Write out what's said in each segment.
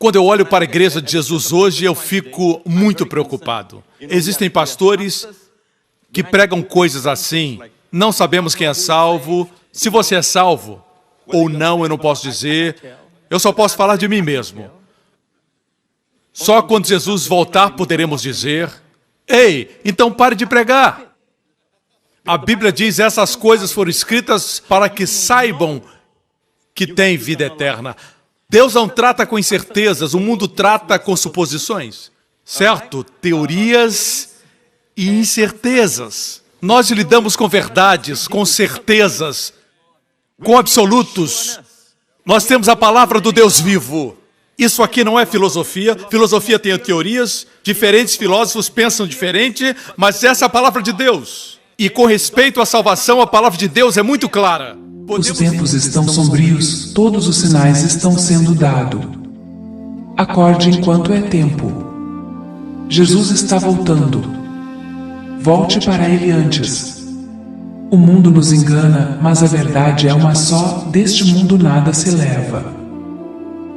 Quando eu olho para a igreja de Jesus hoje, eu fico muito preocupado. Existem pastores que pregam coisas assim: não sabemos quem é salvo, se você é salvo ou não, eu não posso dizer, eu só posso falar de mim mesmo. Só quando Jesus voltar poderemos dizer: ei, então pare de pregar. A Bíblia diz: essas coisas foram escritas para que saibam que têm vida eterna. Deus não trata com incertezas, o mundo trata com suposições, certo? Teorias e incertezas. Nós lidamos com verdades, com certezas, com absolutos. Nós temos a palavra do Deus vivo. Isso aqui não é filosofia. Filosofia tem teorias, diferentes filósofos pensam diferente, mas essa é a palavra de Deus. E com respeito à salvação, a palavra de Deus é muito clara. Os tempos estão sombrios, todos os sinais estão sendo dados. Acorde enquanto é tempo. Jesus está voltando. Volte para ele antes. O mundo nos engana, mas a verdade é uma só: deste mundo nada se leva.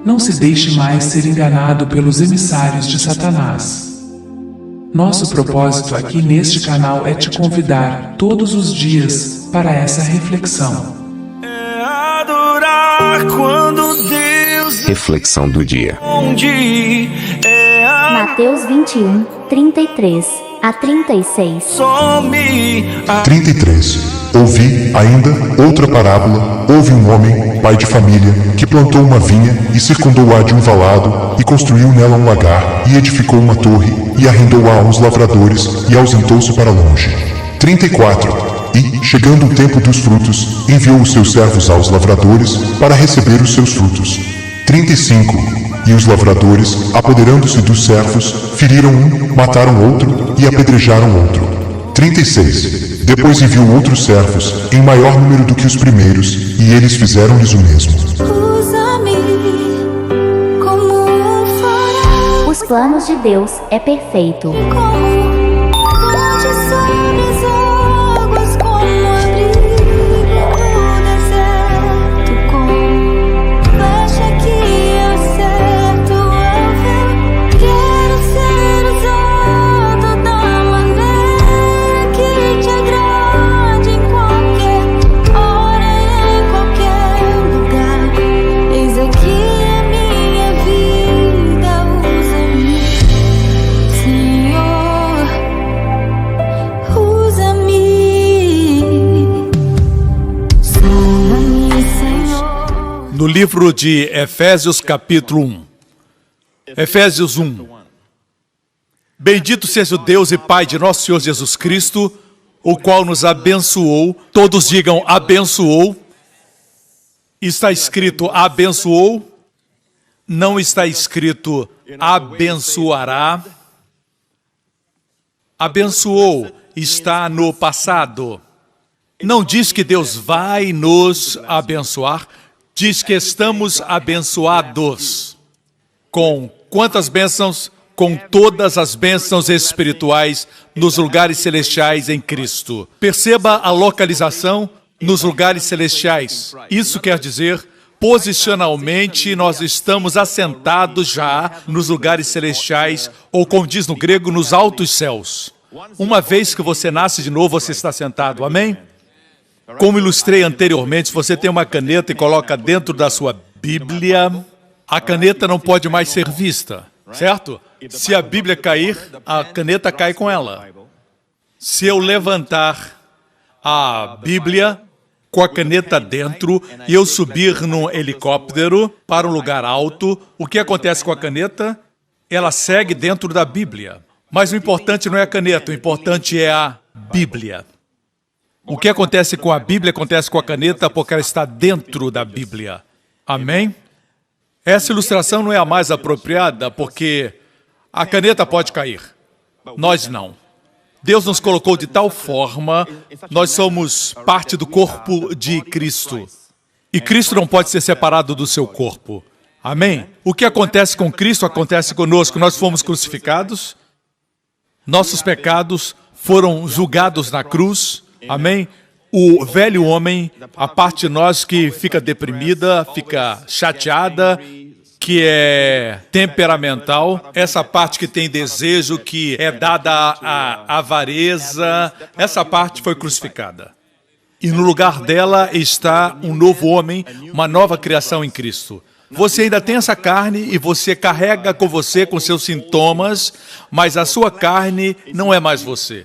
Não se deixe mais ser enganado pelos emissários de Satanás. Nosso propósito aqui neste canal é te convidar, todos os dias, para essa reflexão. Reflexão do dia. Mateus 21, 33 a 36. 33. Ouvi ainda outra parábola. Houve um homem, pai de família, que plantou uma vinha e circundou-a de um valado, e construiu nela um lagar, e edificou uma torre, e arrendou-a a uns lavradores, e ausentou-se para longe. 34. E, chegando o tempo dos frutos, enviou os seus servos aos lavradores para receber os seus frutos. 35. E os lavradores, apoderando-se dos servos, feriram um, mataram outro e apedrejaram outro. 36. Depois enviou outros servos, em maior número do que os primeiros, e eles fizeram-lhes o mesmo. Os planos de Deus é perfeito. No livro de Efésios, capítulo 1. Efésios 1. Bendito seja o Deus e Pai de nosso Senhor Jesus Cristo, o qual nos abençoou. Todos digam abençoou. Está escrito abençoou. Não está escrito abençoará. Abençoou está no passado. Não diz que Deus vai nos abençoar. Diz que estamos abençoados. Com quantas bênçãos? Com todas as bênçãos espirituais nos lugares celestiais em Cristo. Perceba a localização nos lugares celestiais. Isso quer dizer, posicionalmente, nós estamos assentados já nos lugares celestiais, ou como diz no grego, nos altos céus. Uma vez que você nasce de novo, você está sentado. Amém? Como ilustrei anteriormente, se você tem uma caneta e coloca dentro da sua Bíblia, a caneta não pode mais ser vista, certo? Se a Bíblia cair, a caneta cai com ela. Se eu levantar a Bíblia com a caneta dentro e eu subir num helicóptero para um lugar alto, o que acontece com a caneta? Ela segue dentro da Bíblia. Mas o importante não é a caneta, o importante é a Bíblia. O que acontece com a Bíblia acontece com a caneta porque ela está dentro da Bíblia. Amém? Essa ilustração não é a mais apropriada porque a caneta pode cair. Nós não. Deus nos colocou de tal forma, nós somos parte do corpo de Cristo. E Cristo não pode ser separado do seu corpo. Amém? O que acontece com Cristo acontece conosco. Nós fomos crucificados, nossos pecados foram julgados na cruz. Amém? O velho homem, a parte de nós que fica deprimida, fica chateada, que é temperamental, essa parte que tem desejo, que é dada à avareza, essa parte foi crucificada. E no lugar dela está um novo homem, uma nova criação em Cristo. Você ainda tem essa carne e você carrega com você, com seus sintomas, mas a sua carne não é mais você.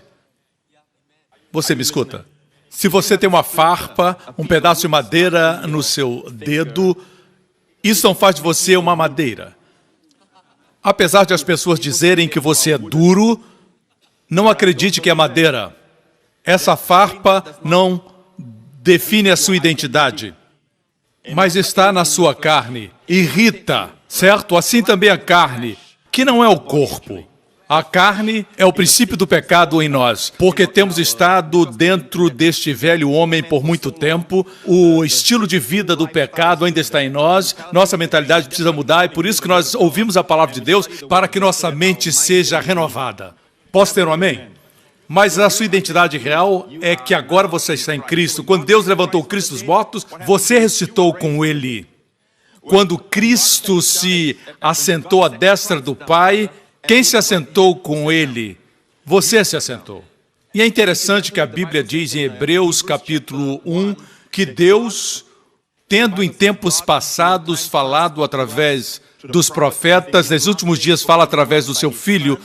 Você me escuta? Se você tem uma farpa, um pedaço de madeira no seu dedo, isso não faz de você uma madeira. Apesar de as pessoas dizerem que você é duro, não acredite que é madeira. Essa farpa não define a sua identidade, mas está na sua carne. Irrita, certo? Assim também a carne, que não é o corpo. A carne é o princípio do pecado em nós, porque temos estado dentro deste velho homem por muito tempo, o estilo de vida do pecado ainda está em nós, nossa mentalidade precisa mudar, e por isso que nós ouvimos a palavra de Deus, para que nossa mente seja renovada. Posso ter um amém? Mas a sua identidade real é que agora você está em Cristo. Quando Deus levantou Cristo dos mortos, você ressuscitou com Ele. Quando Cristo se assentou à destra do Pai, quem se assentou com Ele? Você se assentou. E é interessante que a Bíblia diz em Hebreus capítulo 1, que Deus, tendo em tempos passados falado através dos profetas, nos últimos dias fala através do seu Filho,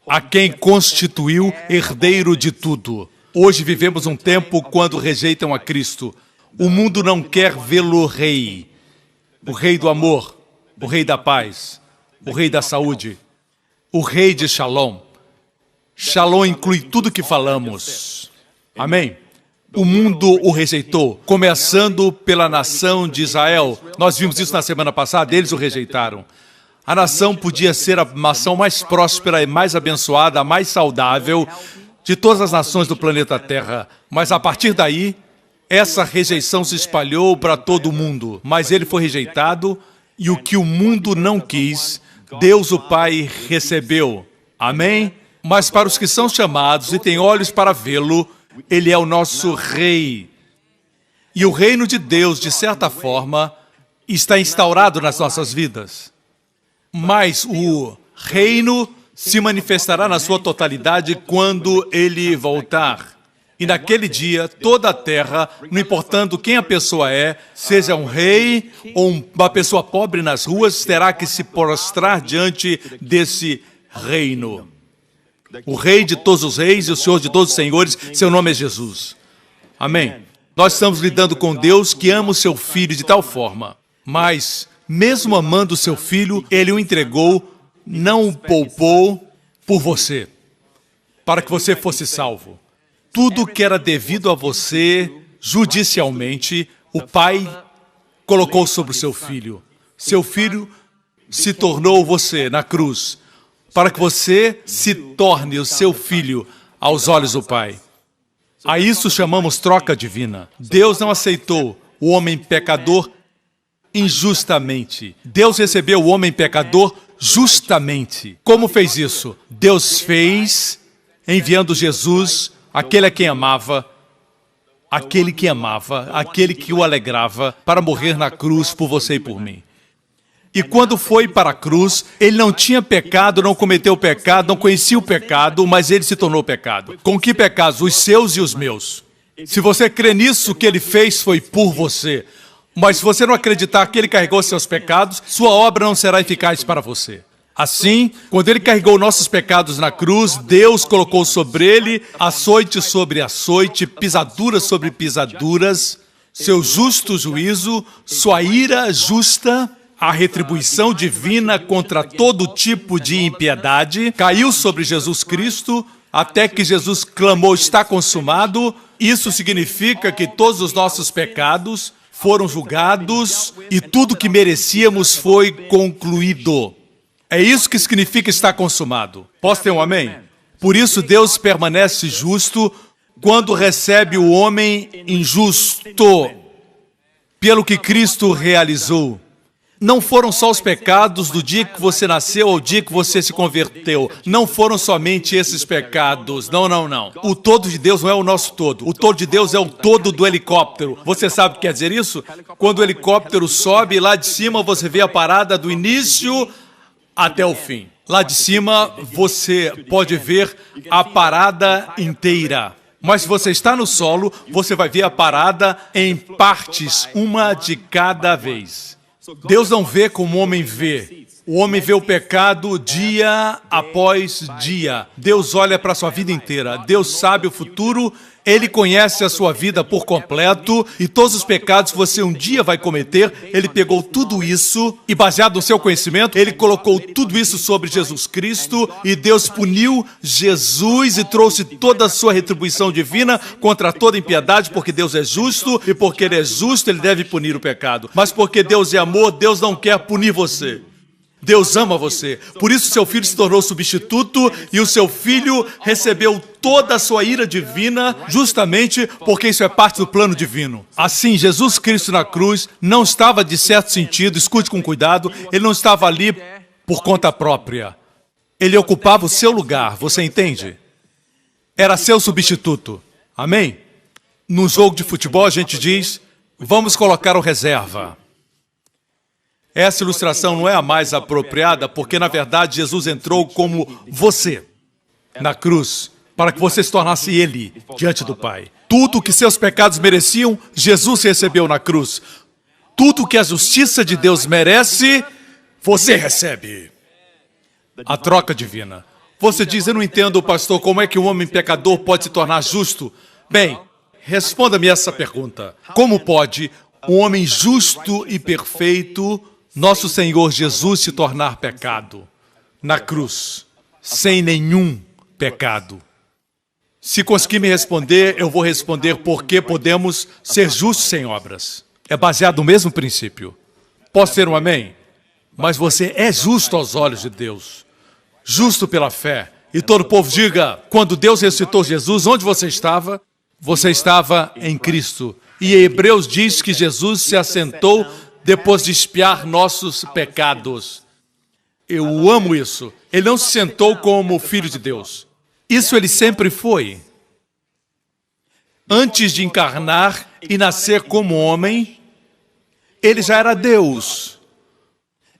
a quem constituiu herdeiro de tudo. Hoje vivemos um tempo quando rejeitam a Cristo. O mundo não quer vê-lo rei. O rei do amor, o rei da paz, o rei da saúde, o rei de Shalom. Shalom inclui tudo que falamos. Amém? O mundo o rejeitou, começando pela nação de Israel. Nós vimos isso na semana passada, eles o rejeitaram. A nação podia ser a nação mais próspera e mais abençoada, a mais saudável de todas as nações do planeta Terra. Mas a partir daí, essa rejeição se espalhou para todo o mundo. Mas ele foi rejeitado e o que o mundo não quis, Deus o Pai recebeu. Amém? Mas para os que são chamados e têm olhos para vê-lo, ele é o nosso rei. E o reino de Deus, de certa forma, está instaurado nas nossas vidas. Mas o reino se manifestará na sua totalidade quando ele voltar. E naquele dia, toda a terra, não importando quem a pessoa é, seja um rei ou uma pessoa pobre nas ruas, terá que se prostrar diante desse reino. O rei de todos os reis e o senhor de todos os senhores, seu nome é Jesus. Amém? Nós estamos lidando com Deus que ama o seu filho de tal forma, mas mesmo amando o seu filho, ele o entregou, não o poupou por você, para que você fosse salvo. Tudo que era devido a você, judicialmente, o Pai colocou sobre o seu filho. Seu filho se tornou você na cruz, para que você se torne o seu filho aos olhos do Pai. A isso chamamos troca divina. Deus não aceitou o homem pecador injustamente. Deus recebeu o homem pecador justamente. Como fez isso? Deus fez enviando Jesus, aquele a quem amava, aquele que o alegrava, para morrer na cruz por você e por mim. E quando foi para a cruz, ele não tinha pecado, não cometeu pecado, não conhecia o pecado, mas ele se tornou pecado. Com que pecados? Os seus e os meus. Se você crê nisso, o que ele fez foi por você. Mas se você não acreditar que ele carregou seus pecados, sua obra não será eficaz para você. Assim, quando ele carregou nossos pecados na cruz, Deus colocou sobre ele açoite sobre açoite, pisaduras sobre pisaduras, seu justo juízo, sua ira justa, a retribuição divina contra todo tipo de impiedade, caiu sobre Jesus Cristo, até que Jesus clamou, está consumado. Isso significa que todos os nossos pecados foram julgados e tudo que merecíamos foi concluído. É isso que significa estar consumado. Posso ter um amém? Por isso Deus permanece justo quando recebe o homem injusto pelo que Cristo realizou. Não foram só os pecados do dia que você nasceu ao dia que você se converteu. Não foram somente esses pecados. Não, não, não. O todo de Deus não é o nosso todo. O todo de Deus é o todo do helicóptero. Você sabe o que quer dizer isso? Quando o helicóptero sobe, lá de cima você vê a parada do início até o fim. Lá de cima você pode ver a parada inteira. Mas se você está no solo, você vai ver a parada em partes, uma de cada vez. Deus não vê como o homem vê. O homem vê o pecado dia após dia. Deus olha para a sua vida inteira. Deus sabe o futuro. Ele conhece a sua vida por completo e todos os pecados que você um dia vai cometer, Ele pegou tudo isso e, baseado no seu conhecimento, Ele colocou tudo isso sobre Jesus Cristo e Deus puniu Jesus e trouxe toda a sua retribuição divina contra toda impiedade, porque Deus é justo e porque Ele é justo, Ele deve punir o pecado. Mas porque Deus é amor, Deus não quer punir você. Deus ama você. Por isso seu filho se tornou substituto e o seu filho recebeu toda a sua ira divina, justamente porque isso é parte do plano divino. Assim, Jesus Cristo na cruz não estava, de certo sentido, escute com cuidado, ele não estava ali por conta própria. Ele ocupava o seu lugar, você entende? Era seu substituto. Amém? No jogo de futebol a gente diz, vamos colocar o reserva. Essa ilustração não é a mais apropriada, porque, na verdade, Jesus entrou como você, na cruz, para que você se tornasse Ele, diante do Pai. Tudo o que seus pecados mereciam, Jesus recebeu na cruz. Tudo o que a justiça de Deus merece, você recebe. A troca divina. Você diz, eu não entendo, pastor, como é que um homem pecador pode se tornar justo? Bem, responda-me essa pergunta. Como pode um homem justo e perfeito, nosso Senhor Jesus, se tornar pecado na cruz, sem nenhum pecado? Se conseguir me responder, eu vou responder porque podemos ser justos sem obras. É baseado no mesmo princípio. Posso ter um amém? Mas você é justo aos olhos de Deus, justo pela fé. E todo o povo diga, quando Deus ressuscitou Jesus, onde você estava? Você estava em Cristo. E em Hebreus diz que Jesus se assentou depois de expiar nossos pecados. Eu amo isso. Ele não se sentou como filho de Deus. Isso ele sempre foi. Antes de encarnar e nascer como homem, ele já era Deus.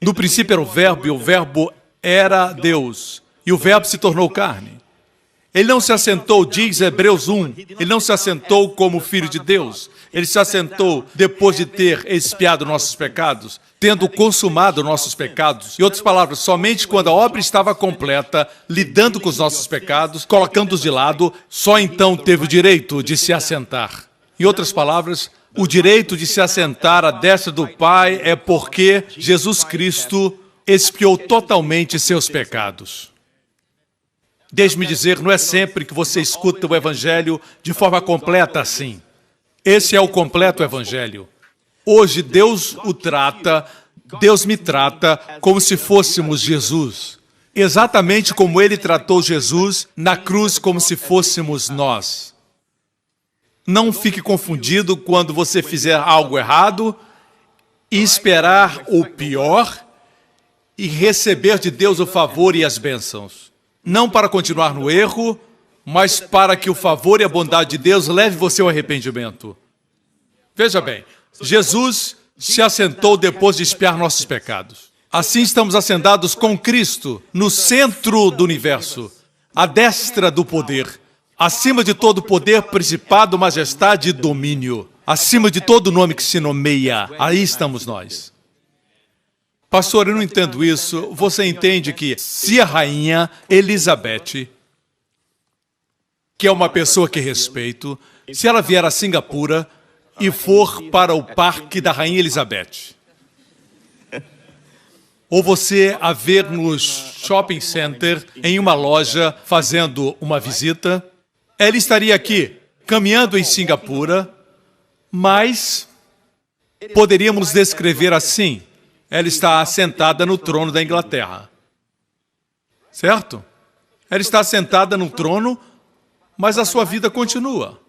No princípio era o Verbo, e o Verbo era Deus. E o Verbo se tornou carne. Ele não se assentou, diz Hebreus 1, ele não se assentou como filho de Deus. Ele se assentou depois de ter expiado nossos pecados, tendo consumado nossos pecados. Em outras palavras, somente quando a obra estava completa, lidando com os nossos pecados, colocando-os de lado, só então teve o direito de se assentar. Em outras palavras, o direito de se assentar à destra do Pai é porque Jesus Cristo expiou totalmente seus pecados. Deixe-me dizer, não é sempre que você escuta o Evangelho de forma completa assim. Esse é o completo Evangelho. Hoje Deus me trata como se fôssemos Jesus. Exatamente como Ele tratou Jesus na cruz como se fôssemos nós. Não fique confundido quando você fizer algo errado e esperar o pior e receber de Deus o favor e as bênçãos. Não para continuar no erro, mas para que o favor e a bondade de Deus leve você ao arrependimento. Veja bem, Jesus se assentou depois de expiar nossos pecados. Assim estamos assentados com Cristo, no centro do universo, à destra do poder, acima de todo poder, principado, majestade e domínio, acima de todo nome que se nomeia. Aí estamos nós. Pastor, eu não entendo isso. Você entende que se a rainha Elizabeth, que é uma pessoa que respeito, se ela vier a Singapura e for para o parque da rainha Elizabeth, ou você a ver no shopping center, em uma loja, fazendo uma visita, ela estaria aqui, caminhando em Singapura, mas poderíamos descrever assim: ela está assentada no trono da Inglaterra. Certo? Ela está sentada no trono, mas a sua vida continua.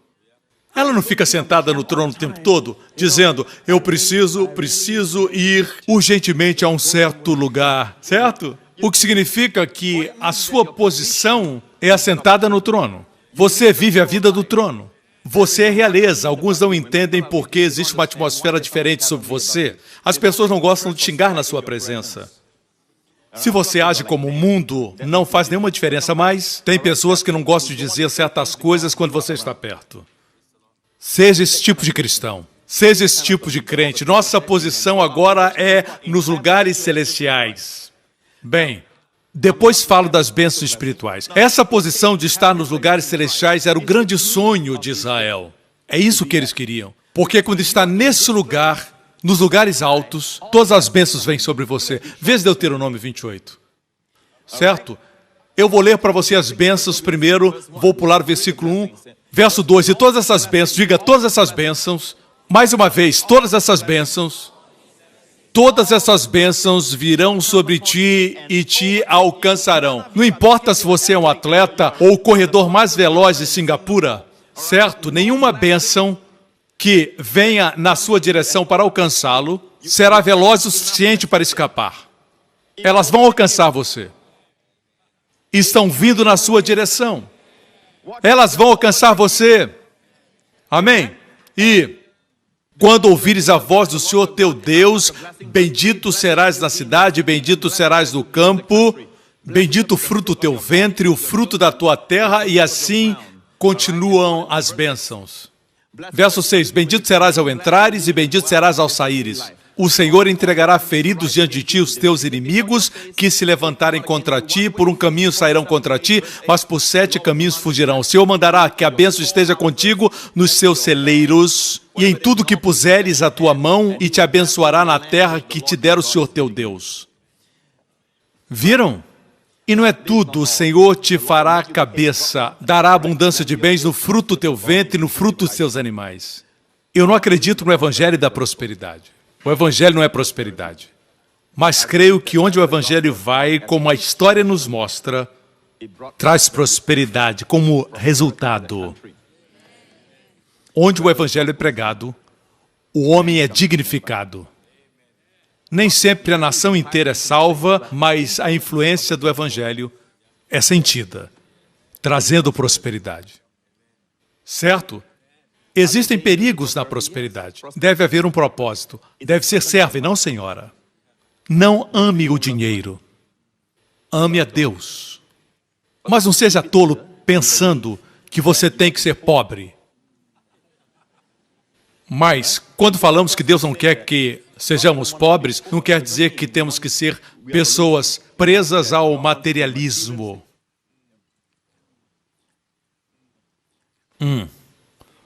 Ela não fica sentada no trono o tempo todo, dizendo, eu preciso ir urgentemente a um certo lugar, certo? O que significa que a sua posição é assentada no trono. Você vive a vida do trono. Você é realeza. Alguns não entendem porque existe uma atmosfera diferente sobre você. As pessoas não gostam de xingar na sua presença. Se você age como o mundo, não faz nenhuma diferença, mas tem pessoas que não gostam de dizer certas coisas quando você está perto. Seja esse tipo de cristão. Seja esse tipo de crente. Nossa posição agora é nos lugares celestiais. Bem, depois falo das bênçãos espirituais. Essa posição de estar nos lugares celestiais era o grande sonho de Israel. É isso que eles queriam. Porque quando está nesse lugar, nos lugares altos, todas as bênçãos vêm sobre você. Veja Deuteronômio 28. Certo? Eu vou ler para você as bênçãos primeiro, vou pular o versículo 1, verso 2. E todas essas bênçãos, diga todas essas bênçãos, mais uma vez, todas essas bênçãos virão sobre ti e te alcançarão. Não importa se você é um atleta ou o corredor mais veloz de Singapura, certo? Nenhuma bênção que venha na sua direção para alcançá-lo será veloz o suficiente para escapar. Elas vão alcançar você. Estão vindo na sua direção. Elas vão alcançar você. Amém? E quando ouvires a voz do Senhor teu Deus, bendito serás na cidade, bendito serás no campo, bendito o fruto do teu ventre, o fruto da tua terra, e assim continuam as bênçãos. Verso 6, bendito serás ao entrares e bendito serás ao saíres. O Senhor entregará feridos diante de ti os teus inimigos que se levantarem contra ti, por um caminho sairão contra ti, mas por 7 caminhos fugirão. O Senhor mandará que a bênção esteja contigo nos seus celeiros e em tudo que puseres a tua mão, e te abençoará na terra que te der o Senhor teu Deus. Viram? E não é tudo, o Senhor te fará cabeça, dará abundância de bens no fruto do teu ventre e no fruto dos teus animais. Eu não acredito no evangelho da prosperidade. O evangelho não é prosperidade. Mas creio que onde o evangelho vai, como a história nos mostra, traz prosperidade como resultado. Onde o evangelho é pregado, o homem é dignificado. Nem sempre a nação inteira é salva, mas a influência do evangelho é sentida, trazendo prosperidade. Certo? Existem perigos na prosperidade. Deve haver um propósito. Deve ser servo e não senhora. Não ame o dinheiro. Ame a Deus. Mas não seja tolo pensando que você tem que ser pobre. Mas, quando falamos que Deus não quer que sejamos pobres, não quer dizer que temos que ser pessoas presas ao materialismo.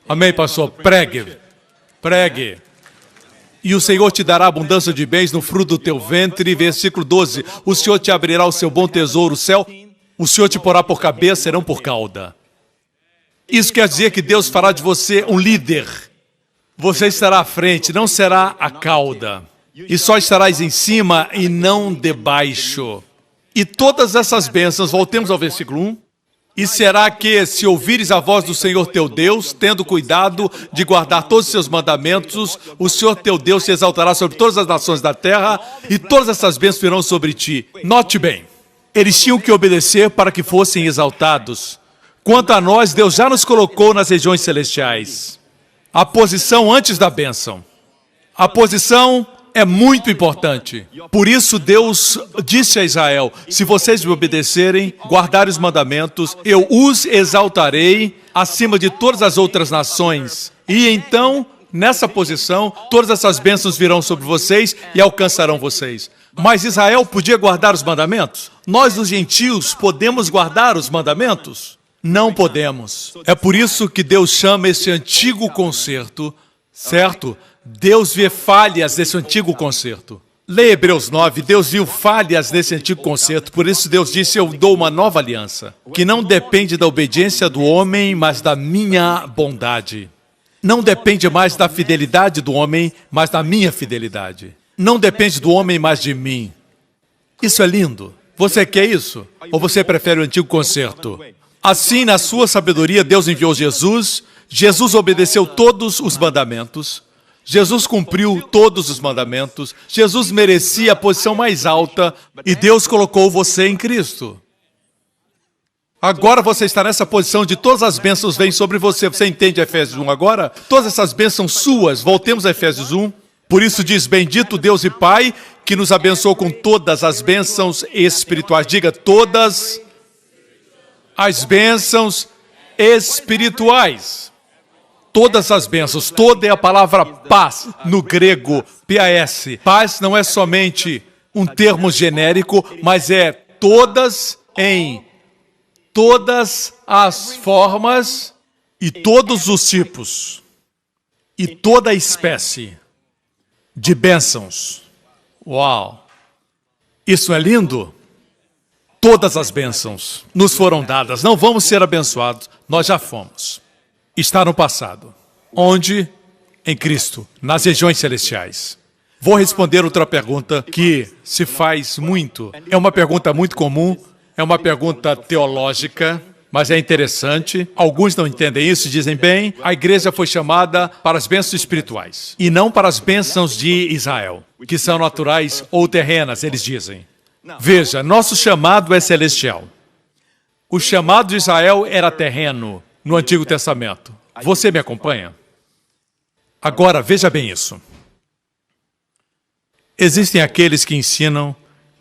Amém, pastor? Pregue. Pregue. E o Senhor te dará abundância de bens no fruto do teu ventre. Versículo 12. O Senhor te abrirá o seu bom tesouro, o céu. O Senhor te porá por cabeça, serão por cauda. Isso quer dizer que Deus fará de você um líder. Você estará à frente, não será a cauda. E só estarás em cima e não debaixo. E todas essas bênçãos, voltemos ao versículo 1. E será que, se ouvires a voz do Senhor teu Deus, tendo cuidado de guardar todos os seus mandamentos, o Senhor teu Deus se exaltará sobre todas as nações da terra, e todas essas bênçãos virão sobre ti. Note bem, eles tinham que obedecer para que fossem exaltados. Quanto a nós, Deus já nos colocou nas regiões celestiais. A posição antes da bênção. A posição é muito importante. Por isso Deus disse a Israel, se vocês me obedecerem, guardarem os mandamentos, eu os exaltarei acima de todas as outras nações. E então, nessa posição, todas essas bênçãos virão sobre vocês e alcançarão vocês. Mas Israel podia guardar os mandamentos? Nós, os gentios, podemos guardar os mandamentos? Não podemos. É por isso que Deus chama esse antigo concerto, certo? Deus vê falhas nesse antigo concerto. Leia Hebreus 9, Deus viu falhas nesse antigo concerto, por isso Deus disse, eu dou uma nova aliança, que não depende da obediência do homem, mas da minha bondade. Não depende mais da fidelidade do homem, mas da minha fidelidade. Não depende do homem, mas de mim. Isso é lindo. Você quer isso? Ou você prefere o antigo concerto? Assim, na sua sabedoria, Deus enviou Jesus, Jesus obedeceu todos os mandamentos. Jesus cumpriu todos os mandamentos. Jesus merecia a posição mais alta e Deus colocou você em Cristo. Agora você está nessa posição de todas as bênçãos vêm sobre você. Você entende Efésios 1 agora? Todas essas bênçãos suas. Voltemos a Efésios 1. Por isso diz, bendito Deus e Pai, que nos abençoou com todas as bênçãos espirituais. Diga, todas as bênçãos espirituais. Todas as bênçãos. Toda é a palavra paz, no grego, P-A-S. Paz não é somente um termo genérico, mas é todas em todas as formas e todos os tipos e toda a espécie de bênçãos. Uau! Isso é lindo? Todas as bênçãos nos foram dadas. Não vamos ser abençoados, nós já fomos. Está no passado. Onde? Em Cristo, nas regiões celestiais. Vou responder outra pergunta que se faz muito. É uma pergunta muito comum, é uma pergunta teológica, mas é interessante. Alguns não entendem isso e dizem, bem, a igreja foi chamada para as bênçãos espirituais e não para as bênçãos de Israel, que são naturais ou terrenas, eles dizem. Veja, nosso chamado é celestial. O chamado de Israel era terreno no Antigo Testamento. Você me acompanha? Agora, veja bem isso. Existem aqueles que ensinam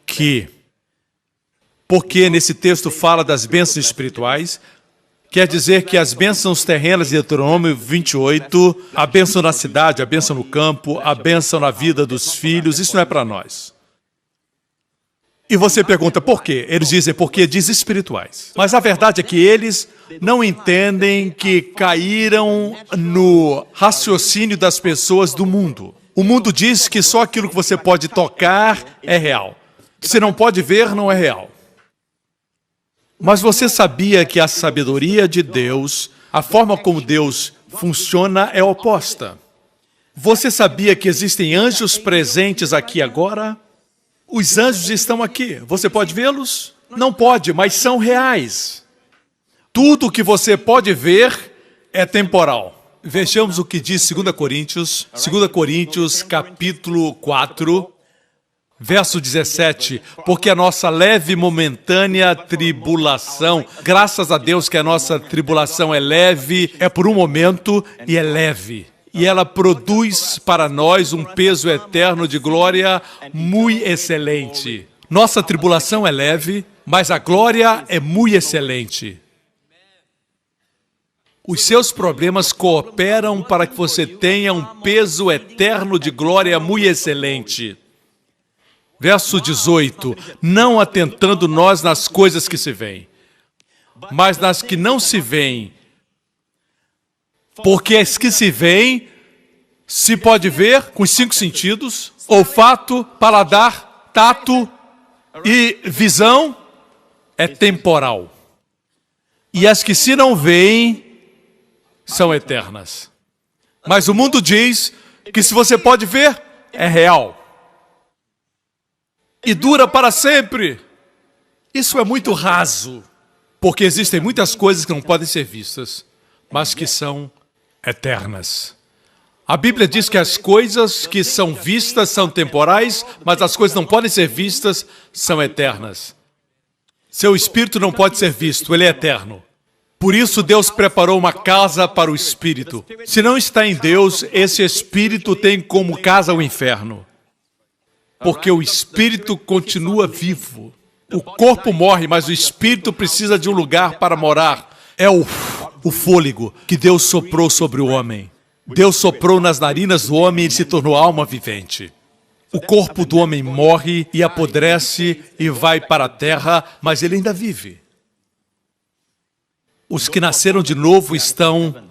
que, porque nesse texto fala das bênçãos espirituais, quer dizer que as bênçãos terrenas de Deuteronômio 28, a bênção na cidade, a bênção no campo, a bênção na vida dos filhos, isso não é para nós. E você pergunta, por quê? Eles dizem, porque diz espirituais. Mas a verdade é que eles não entendem que caíram no raciocínio das pessoas do mundo. O mundo diz que só aquilo que você pode tocar é real. Que você não pode ver, não é real. Mas você sabia que a sabedoria de Deus, a forma como Deus funciona é oposta. Você sabia que existem anjos presentes aqui agora? Os anjos estão aqui. Você pode vê-los? Não pode, mas são reais. Tudo que você pode ver é temporal. Vejamos o que diz 2 Coríntios, capítulo 4, verso 17. Porque a nossa leve e momentânea tribulação, graças a Deus que a nossa tribulação é leve, é por um momento e é leve. E ela produz para nós um peso eterno de glória muito excelente. Nossa tribulação é leve, mas a glória é muito excelente. Os seus problemas cooperam para que você tenha um peso eterno de glória muito excelente. Verso 18. Não atentando nós nas coisas que se veem, mas nas que não se veem. Porque as que se veem, se pode ver com os 5 sentidos, olfato, paladar, tato e visão, é temporal. E as que se não veem, são eternas. Mas o mundo diz que se você pode ver, é real. E dura para sempre. Isso é muito raso, porque existem muitas coisas que não podem ser vistas, mas que são eternas. A Bíblia diz que as coisas que são vistas são temporais, mas as coisas que não podem ser vistas são eternas. Seu espírito não pode ser visto, ele é eterno. Por isso Deus preparou uma casa para o espírito. Se não está em Deus, esse espírito tem como casa o inferno. Porque o espírito continua vivo. O corpo morre, mas o espírito precisa de um lugar para morar. É o fôlego que Deus soprou sobre o homem. Deus soprou nas narinas do homem e ele se tornou alma vivente. O corpo do homem morre e apodrece e vai para a terra, mas ele ainda vive. Os que nasceram de novo estão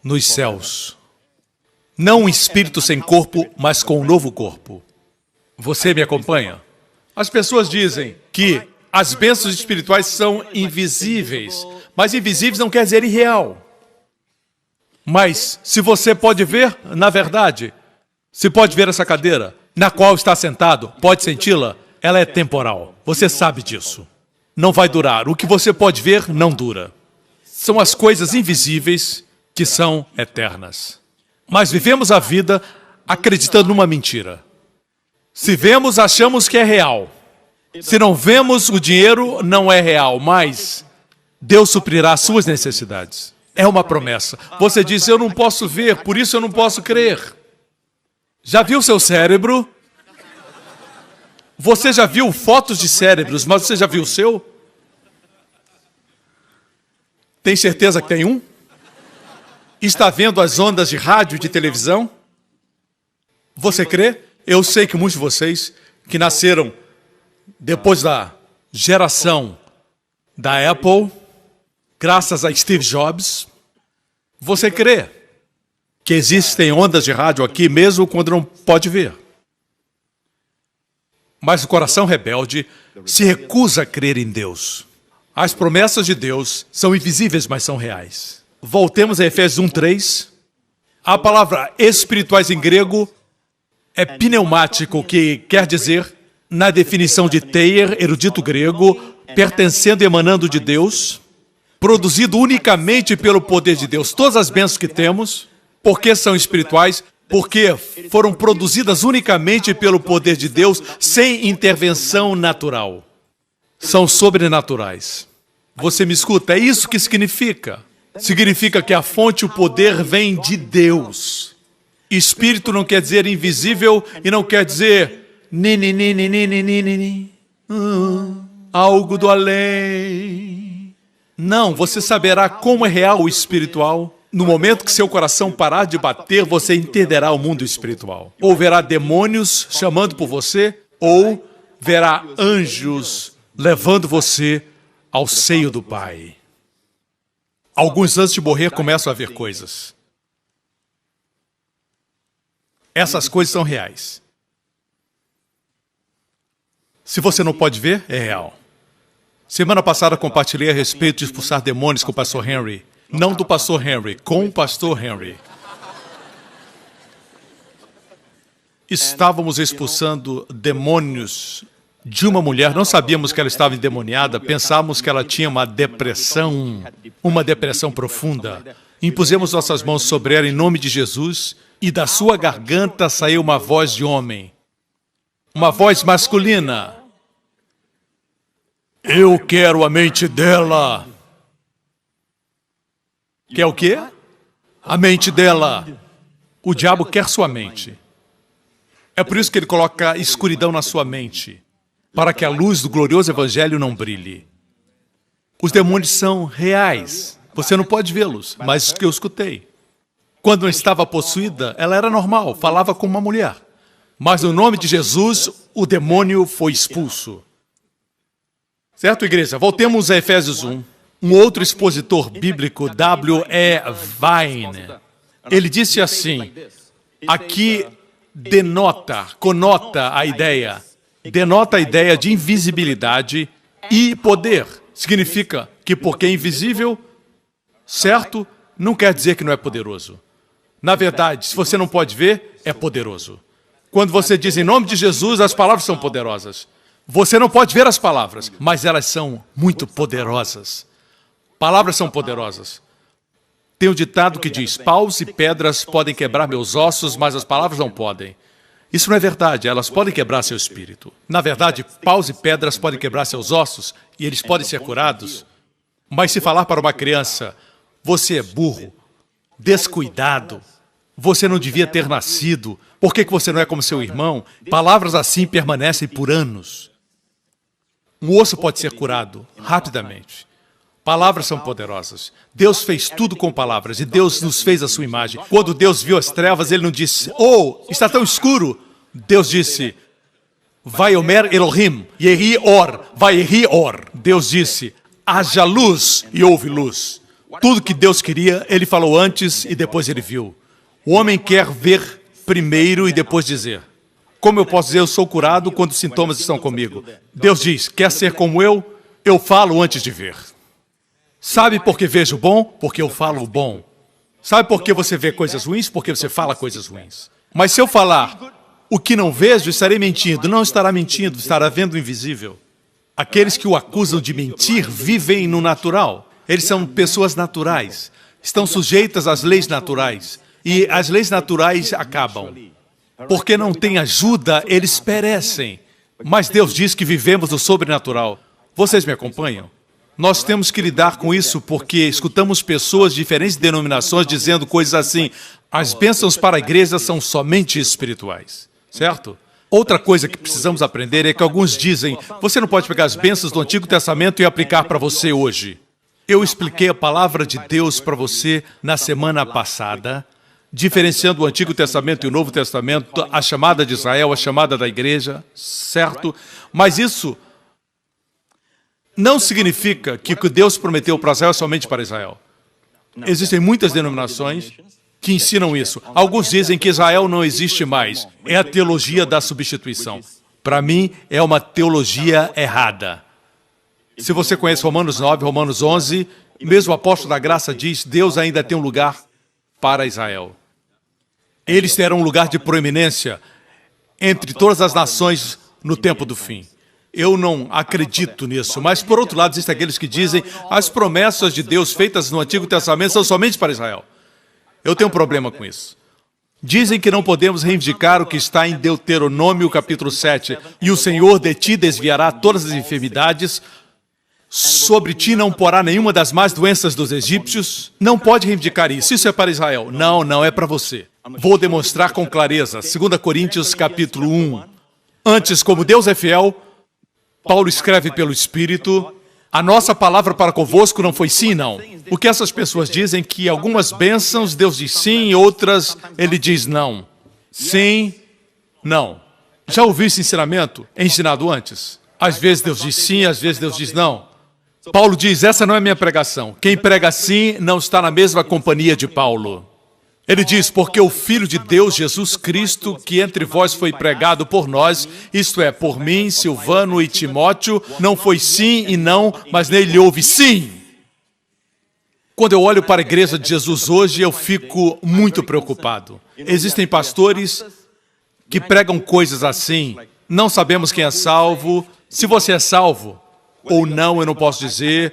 nos céus. Não um espírito sem corpo, mas com um novo corpo. Você me acompanha? As pessoas dizem que as bênçãos espirituais são invisíveis, mas invisíveis não quer dizer irreal. Mas se você pode ver, na verdade, se pode ver essa cadeira na qual está sentado, pode senti-la, ela é temporal. Você sabe disso. Não vai durar. O que você pode ver não dura. São as coisas invisíveis que são eternas. Mas vivemos a vida acreditando numa mentira. Se vemos, achamos que é real. Se não vemos, o dinheiro não é real, mas Deus suprirá as suas necessidades. É uma promessa. Você diz, eu não posso ver, por isso eu não posso crer. Já viu seu cérebro? Você já viu fotos de cérebros, mas você já viu o seu? Tem certeza que tem um? Está vendo as ondas de rádio e de televisão? Você crê? Eu sei que muitos de vocês que nasceram depois da geração da Apple, graças a Steve Jobs, você crê que existem ondas de rádio aqui mesmo quando não pode ver. Mas o coração rebelde se recusa a crer em Deus. As promessas de Deus são invisíveis, mas são reais. Voltemos a Efésios 1:3. A palavra espirituais em grego é pneumático, que quer dizer, na definição de Thayer, erudito grego, pertencendo e emanando de Deus, produzido unicamente pelo poder de Deus. Todas as bênçãos que temos, porque são espirituais, porque foram produzidas unicamente pelo poder de Deus, sem intervenção natural. São sobrenaturais. Você me escuta? É isso que significa. Significa que a fonte, o poder, vem de Deus. Espírito não quer dizer invisível e não quer dizer algo do além. Não, você saberá como é real o espiritual. No momento que seu coração parar de bater, você entenderá o mundo espiritual. Ou verá demônios chamando por você, ou verá anjos levando você ao seio do Pai. Alguns antes de morrer começam a ver coisas. Essas coisas são reais. Se você não pode ver, é real. Semana passada compartilhei a respeito de expulsar demônios com o pastor Henry. Não do pastor Henry, com o pastor Henry. Estávamos expulsando demônios de uma mulher. Não sabíamos que ela estava endemoniada, pensávamos que ela tinha uma depressão profunda. Impusemos nossas mãos sobre ela em nome de Jesus e da sua garganta saiu uma voz de homem. Uma voz masculina. Eu quero a mente dela. Quer o quê? A mente dela. O diabo quer sua mente. É por isso que ele coloca escuridão na sua mente, para que a luz do glorioso evangelho não brilhe. Os demônios são reais. Você não pode vê-los, mas eu escutei. Quando não estava possuída, ela era normal, falava como uma mulher. Mas no nome de Jesus, o demônio foi expulso. Certo, igreja? Voltemos a Efésios 1. Um outro expositor bíblico, W.E. Vine, ele disse assim, aqui conota a ideia de invisibilidade e poder. Significa que porque é invisível, certo, não quer dizer que não é poderoso. Na verdade, se você não pode ver, é poderoso. Quando você diz em nome de Jesus, as palavras são poderosas. Você não pode ver as palavras, mas elas são muito poderosas. Palavras são poderosas. Tem um ditado que diz, paus e pedras podem quebrar meus ossos, mas as palavras não podem. Isso não é verdade, elas podem quebrar seu espírito. Na verdade, paus e pedras podem quebrar seus ossos e eles podem ser curados. Mas se falar para uma criança, você é burro, descuidado, você não devia ter nascido, por que você não é como seu irmão? Palavras assim permanecem por anos. Um osso pode ser curado rapidamente. Palavras são poderosas. Deus fez tudo com palavras e Deus nos fez a sua imagem. Quando Deus viu as trevas, Ele não disse, oh, está tão escuro. Deus disse, Vaiomer Elohim, Yehi Or, Vayehi Or. Deus disse, haja luz e houve luz. Tudo que Deus queria, Ele falou antes e depois Ele viu. O homem quer ver primeiro e depois dizer. Como eu posso dizer, eu sou curado quando os sintomas estão comigo? Deus diz, quer ser como eu? Eu falo antes de ver. Sabe por que vejo bom? Porque eu falo bom. Sabe por que você vê coisas ruins? Porque você fala coisas ruins. Mas se eu falar o que não vejo, estarei mentindo. Não estará mentindo, estará vendo o invisível. Aqueles que o acusam de mentir vivem no natural. Eles são pessoas naturais. estão sujeitas às leis naturais. E as leis naturais acabam. Porque não tem ajuda, eles perecem. Mas Deus diz que vivemos no sobrenatural. Vocês me acompanham? Nós temos que lidar com isso porque escutamos pessoas de diferentes denominações dizendo coisas assim: as bênçãos para a igreja são somente espirituais, certo? Outra coisa que precisamos aprender é que alguns dizem: você não pode pegar as bênçãos do Antigo Testamento e aplicar para você hoje. Eu expliquei a palavra de Deus para você na semana passada, diferenciando o Antigo Testamento e o Novo Testamento, a chamada de Israel, a chamada da igreja, certo? Mas isso não significa que o que Deus prometeu para Israel é somente para Israel. Existem muitas denominações que ensinam isso. Alguns dizem que Israel não existe mais. É a teologia da substituição. Para mim, é uma teologia errada. Se você conhece Romanos 9, Romanos 11, mesmo o apóstolo da graça diz: Deus ainda tem um lugar para Israel. Eles terão um lugar de proeminência entre todas as nações no tempo do fim. Eu não acredito nisso, mas por outro lado existem aqueles que dizem: as promessas de Deus feitas no Antigo Testamento são somente para Israel. Eu tenho um problema com isso. Dizem que não podemos reivindicar o que está em Deuteronômio capítulo 7. E o Senhor de ti desviará todas as enfermidades, sobre ti não porá nenhuma das más doenças dos egípcios. Não pode reivindicar isso. Isso é para Israel. Não, não é para você. Vou demonstrar com clareza. 2 Coríntios capítulo 1. Antes, como Deus é fiel, Paulo escreve pelo Espírito: a nossa palavra para convosco não foi sim e não. O que essas pessoas dizem é que algumas bênçãos Deus diz sim e outras ele diz não. Sim, não. Já ouviu esse ensinamento? É ensinado antes. Às vezes Deus diz sim, às vezes Deus diz não. Paulo diz: essa não é minha pregação. Quem prega sim não está na mesma companhia de Paulo. Ele diz: porque o Filho de Deus, Jesus Cristo, que entre vós foi pregado por nós, isto é, por mim, Silvano e Timóteo, não foi sim e não, mas nele houve sim. Quando eu olho para a igreja de Jesus hoje, eu fico muito preocupado. Existem pastores que pregam coisas assim: não sabemos quem é salvo. Se você é salvo ou não, eu não posso dizer.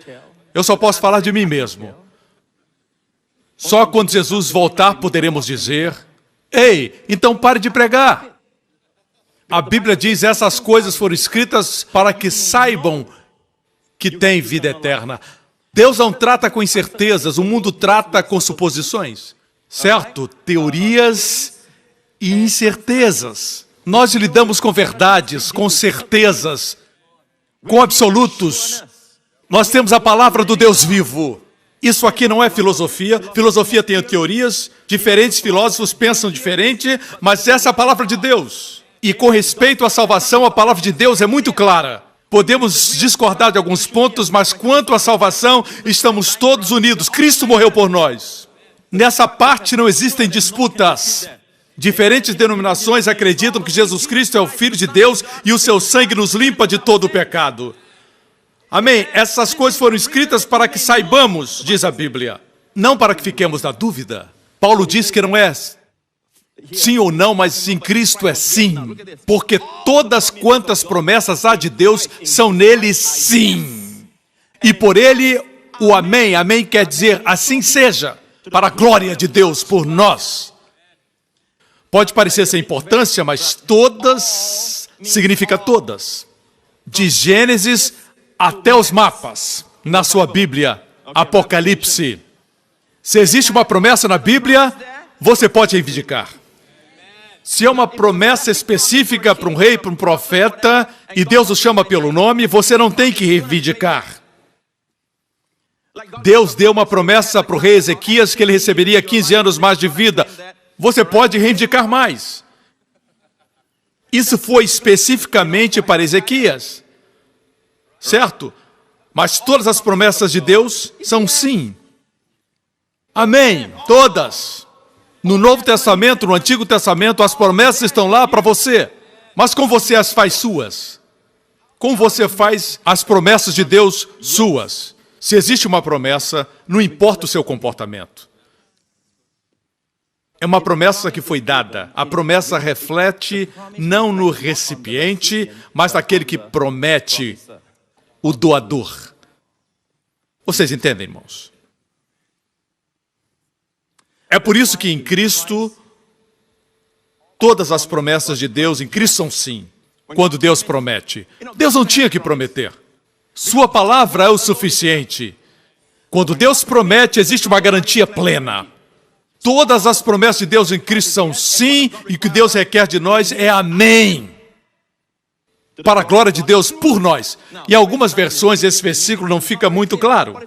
Eu só posso falar de mim mesmo. Só quando Jesus voltar poderemos dizer: ei, então pare de pregar. A Bíblia diz: essas coisas foram escritas para que saibam que têm vida eterna. Deus não trata com incertezas, o mundo trata com suposições, certo? Teorias e incertezas. Nós lidamos com verdades, com certezas, com absolutos. Nós temos a palavra do Deus vivo. Isso aqui não é filosofia. Filosofia tem teorias, diferentes filósofos pensam diferente, mas essa é a palavra de Deus. E com respeito à salvação, a palavra de Deus é muito clara. Podemos discordar de alguns pontos, mas quanto à salvação, estamos todos unidos. Cristo morreu por nós. Nessa parte não existem disputas. Diferentes denominações acreditam que Jesus Cristo é o Filho de Deus e o seu sangue nos limpa de todo o pecado. Amém? Essas coisas foram escritas para que saibamos, diz a Bíblia, não para que fiquemos na dúvida. Paulo diz que não é sim ou não, mas em Cristo é sim. Porque todas quantas promessas há de Deus são nele sim. E por ele o amém. Amém quer dizer assim seja, para a glória de Deus por nós. Pode parecer sem importância, mas todas significa todas. De Gênesis até os mapas, na sua Bíblia, Apocalipse. Se existe uma promessa na Bíblia, você pode reivindicar. Se é uma promessa específica para um rei, para um profeta, e Deus o chama pelo nome, você não tem que reivindicar. Deus deu uma promessa para o rei Ezequias que ele receberia 15 anos mais de vida. Você pode reivindicar mais. Isso foi especificamente para Ezequias. Certo? Mas todas as promessas de Deus são sim. Amém. Todas. No Novo Testamento, no Antigo Testamento, as promessas estão lá para você. Mas como você as faz suas? Como você faz as promessas de Deus suas? Se existe uma promessa, não importa o seu comportamento. É uma promessa que foi dada. A promessa reflete não no recipiente, mas naquele que promete, o doador. Vocês entendem, irmãos? É por isso que em Cristo, todas as promessas de Deus em Cristo são sim. Quando Deus promete. Deus não tinha que prometer. Sua palavra é o suficiente. Quando Deus promete, existe uma garantia plena. Todas as promessas de Deus em Cristo são sim, e o que Deus requer de nós é amém. Para a glória de Deus por nós. Em algumas versões esse versículo não fica muito claro.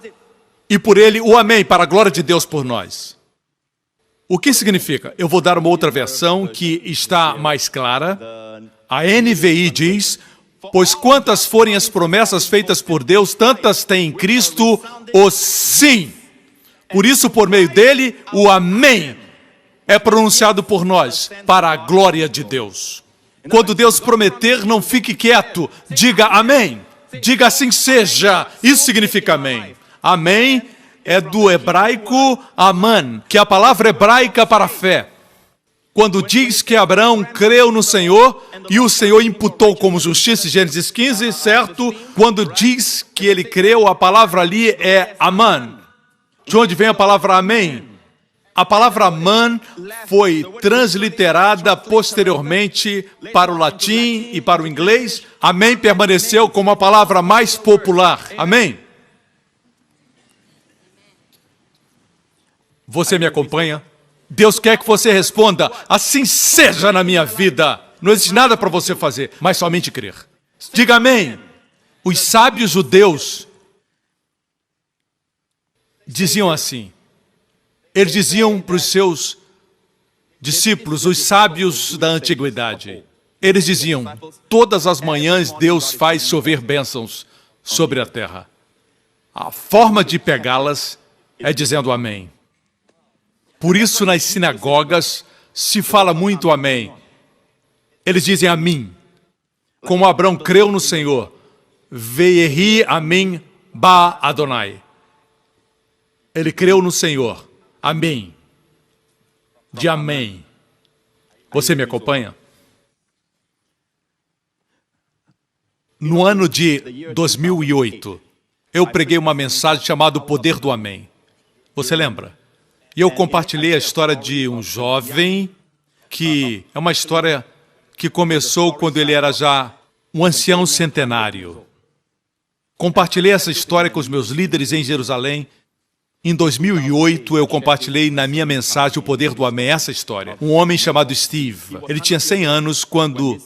E por ele o amém, para a glória de Deus por nós. O que significa? Eu vou dar uma outra versão que está mais clara. A NVI diz: pois quantas forem as promessas feitas por Deus, tantas tem em Cristo o sim. Por isso, por meio dele, o amém é pronunciado por nós, para a glória de Deus. Quando Deus prometer, não fique quieto, diga amém. Diga assim seja, isso significa amém. Amém é do hebraico aman, que é a palavra hebraica para fé. Quando diz que Abraão creu no Senhor e o Senhor imputou como justiça, Gênesis 15, certo? Quando diz que ele creu, a palavra ali é aman. De onde vem a palavra amém? A palavra aman foi transliterada posteriormente para o latim e para o inglês. Amém permaneceu como a palavra mais popular. Amém? Você me acompanha? Deus quer que você responda, assim seja na minha vida. Não existe nada para você fazer, mas somente crer. Diga amém. Os sábios judeus diziam assim. Eles diziam para os seus discípulos, os sábios da antiguidade. Eles diziam, todas as manhãs Deus faz chover bênçãos sobre a terra. A forma de pegá-las é dizendo amém. Por isso, nas sinagogas, se fala muito amém. Eles dizem amém. Como Abraão creu no Senhor. Ve'ehi amém ba Adonai. Ele creu no Senhor. Amém. De amém. Você me acompanha? No ano de 2008, eu preguei uma mensagem chamada O Poder do Amém. Você lembra? E eu compartilhei a história de um jovem que é uma história que começou quando ele era já um ancião centenário. Compartilhei essa história com os meus líderes em Jerusalém. Em 2008, eu compartilhei na minha mensagem O Poder do Amém, essa história. Um homem chamado Steve. Ele tinha 100 anos quando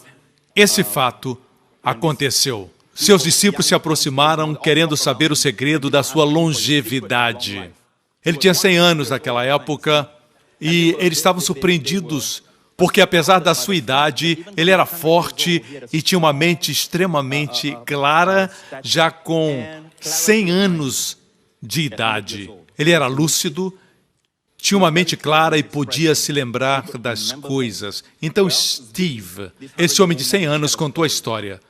esse fato aconteceu. Seus discípulos se aproximaram querendo saber o segredo da sua longevidade. Ele tinha 100 anos naquela época e eles estavam surpreendidos porque, apesar da sua idade, ele era forte e tinha uma mente extremamente clara, já com 100 anos de idade. Ele era lúcido, tinha uma mente clara e podia se lembrar das coisas. Então Steve, esse homem de 100 anos, contou a história,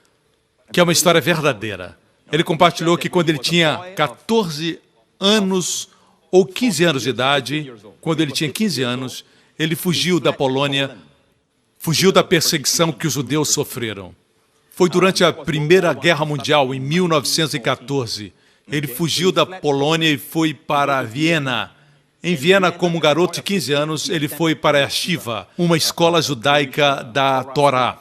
que é uma história verdadeira. Ele compartilhou que quando ele tinha 14 anos ou 15 anos de idade, quando ele tinha 15 anos, ele fugiu da Polônia, fugiu da perseguição que os judeus sofreram. Foi durante a Primeira Guerra Mundial, em 1914. Ele fugiu da Polônia e foi para Viena. Em Viena, como garoto de 15 anos, ele foi para a Yeshiva, uma escola judaica da Torá.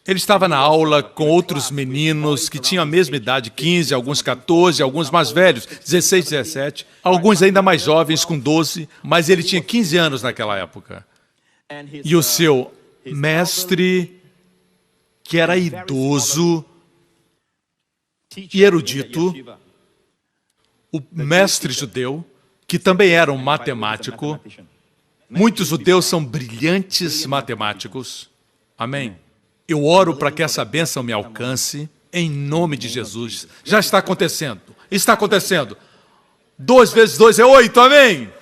Ele estava na aula com outros meninos que tinham a mesma idade, 15, alguns 14, alguns mais velhos, 16, 17, alguns ainda mais jovens, com 12, mas ele tinha 15 anos naquela época. E o seu mestre, que era idoso e erudito, o mestre judeu, que também era um matemático, muitos judeus são brilhantes matemáticos, amém? Eu oro para que essa bênção me alcance, em nome de Jesus. Já está acontecendo. Está acontecendo. 2 vezes 2 é 8, amém?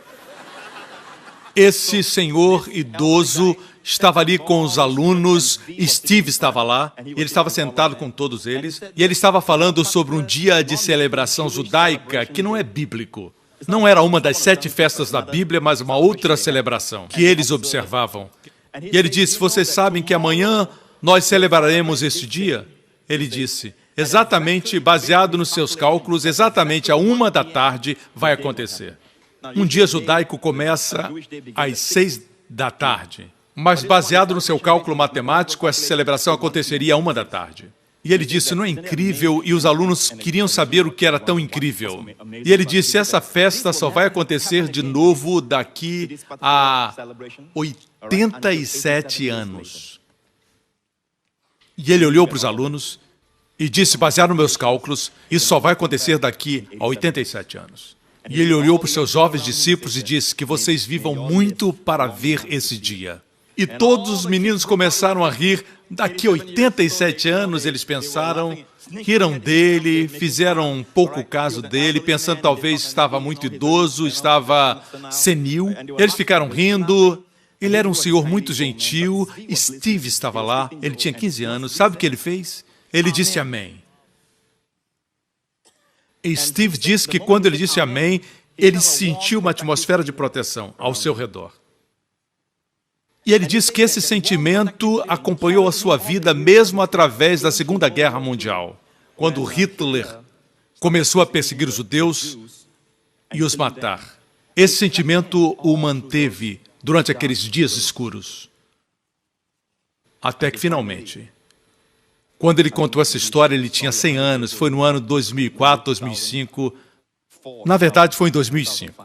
Esse senhor idoso estava ali com os alunos, Steve estava lá, ele estava sentado com todos eles, e ele estava falando sobre um dia de celebração judaica que não é bíblico. Não era uma das 7 festas da Bíblia, mas uma outra celebração que eles observavam. E ele disse, vocês sabem que amanhã nós celebraremos este dia? Ele disse, exatamente, baseado nos seus cálculos, exatamente à 1 da tarde vai acontecer. Um dia judaico começa às 6 da tarde, mas baseado no seu cálculo matemático, essa celebração aconteceria à 1 da tarde. E ele disse, não é incrível? E os alunos queriam saber o que era tão incrível. E ele disse, essa festa só vai acontecer de novo daqui a 87 anos. E ele olhou para os alunos e disse, baseado nos meus cálculos, isso só vai acontecer daqui a 87 anos. E ele olhou para os seus jovens discípulos e disse, que vocês vivam muito para ver esse dia. E todos os meninos começaram a rir. Daqui a 87 anos, eles pensaram, riram dele, fizeram um pouco caso dele, pensando talvez estava muito idoso, estava senil. Eles ficaram rindo. Ele era um senhor muito gentil. Steve estava lá, ele tinha 15 anos. Sabe o que ele fez? Ele disse amém. E Steve disse que quando ele disse amém, ele sentiu uma atmosfera de proteção ao seu redor. E ele diz que esse sentimento acompanhou a sua vida mesmo através da Segunda Guerra Mundial, quando Hitler começou a perseguir os judeus e os matar. Esse sentimento o manteve durante aqueles dias escuros. Até que, finalmente, quando ele contou essa história, ele tinha 100 anos, foi no ano 2004, 2005, na verdade foi em 2005.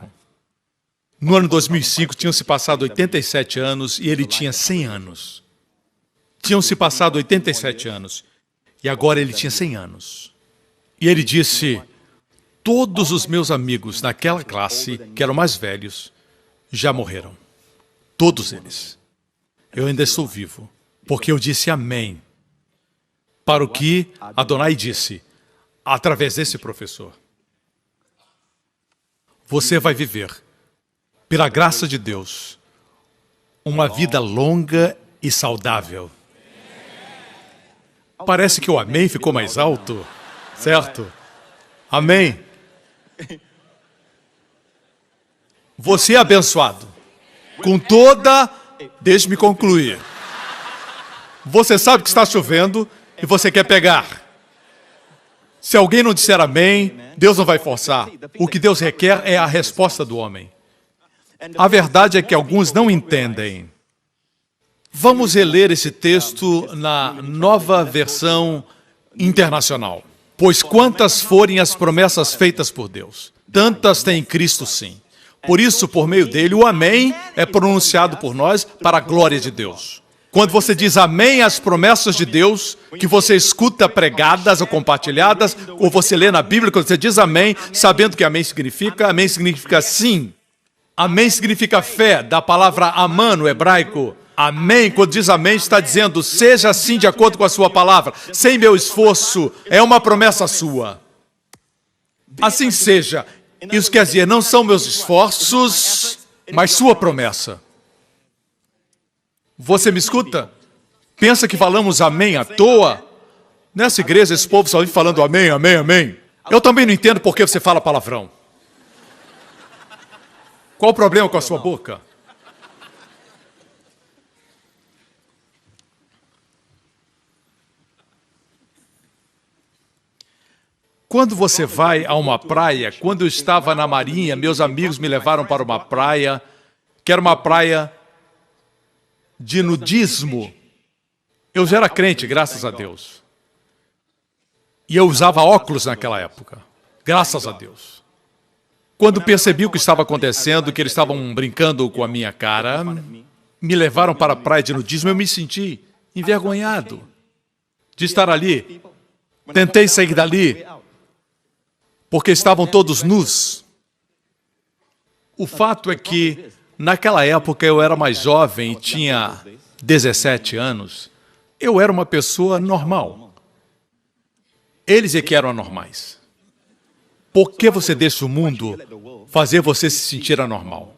No ano 2005, tinham-se passado 87 anos e ele tinha 100 anos. Tinham-se passado 87 anos e agora ele tinha 100 anos. E ele disse, todos os meus amigos naquela classe, que eram mais velhos, já morreram. Todos eles. Eu ainda estou vivo, porque eu disse amém. Para o que Adonai disse, através desse professor. Você vai viver, pela graça de Deus, uma vida longa e saudável. Parece que o amém ficou mais alto, certo? Amém. Você é abençoado. Com toda... Deixe-me concluir. Você sabe que está chovendo e você quer pegar. Se alguém não disser amém, Deus não vai forçar. O que Deus requer é a resposta do homem. A verdade é que alguns não entendem. Vamos reler esse texto na Nova Versão Internacional. Pois quantas forem as promessas feitas por Deus, tantas tem Cristo sim. Por isso, por meio dele, o amém é pronunciado por nós para a glória de Deus. Quando você diz amém às promessas de Deus, que você escuta pregadas ou compartilhadas, ou você lê na Bíblia, quando você diz amém, sabendo que amém significa sim. Amém significa fé, da palavra amã no hebraico. Amém, quando diz amém, está dizendo, seja assim de acordo com a sua palavra, sem meu esforço, é uma promessa sua. Assim seja. Isso quer dizer, não são meus esforços, mas sua promessa. Você me escuta? Pensa que falamos amém à toa? Nessa igreja, esse povo só vive falando amém, amém, amém. Eu também não entendo por que você fala palavrão. Qual o problema com a sua boca? Quando você vai a uma praia, quando eu estava na Marinha, meus amigos me levaram para uma praia, que era uma praia de nudismo. Eu já era crente, graças a Deus. E eu usava óculos naquela época, graças a Deus. Quando percebi o que estava acontecendo, que eles estavam brincando com a minha cara, me levaram para a praia de nudismo, eu me senti envergonhado de estar ali. Tentei sair dali, porque estavam todos nus. O fato é que, naquela época, eu era mais jovem e tinha 17 anos. Eu era uma pessoa normal. Eles é que eram anormais. Por que você deixa o mundo fazer você se sentir anormal?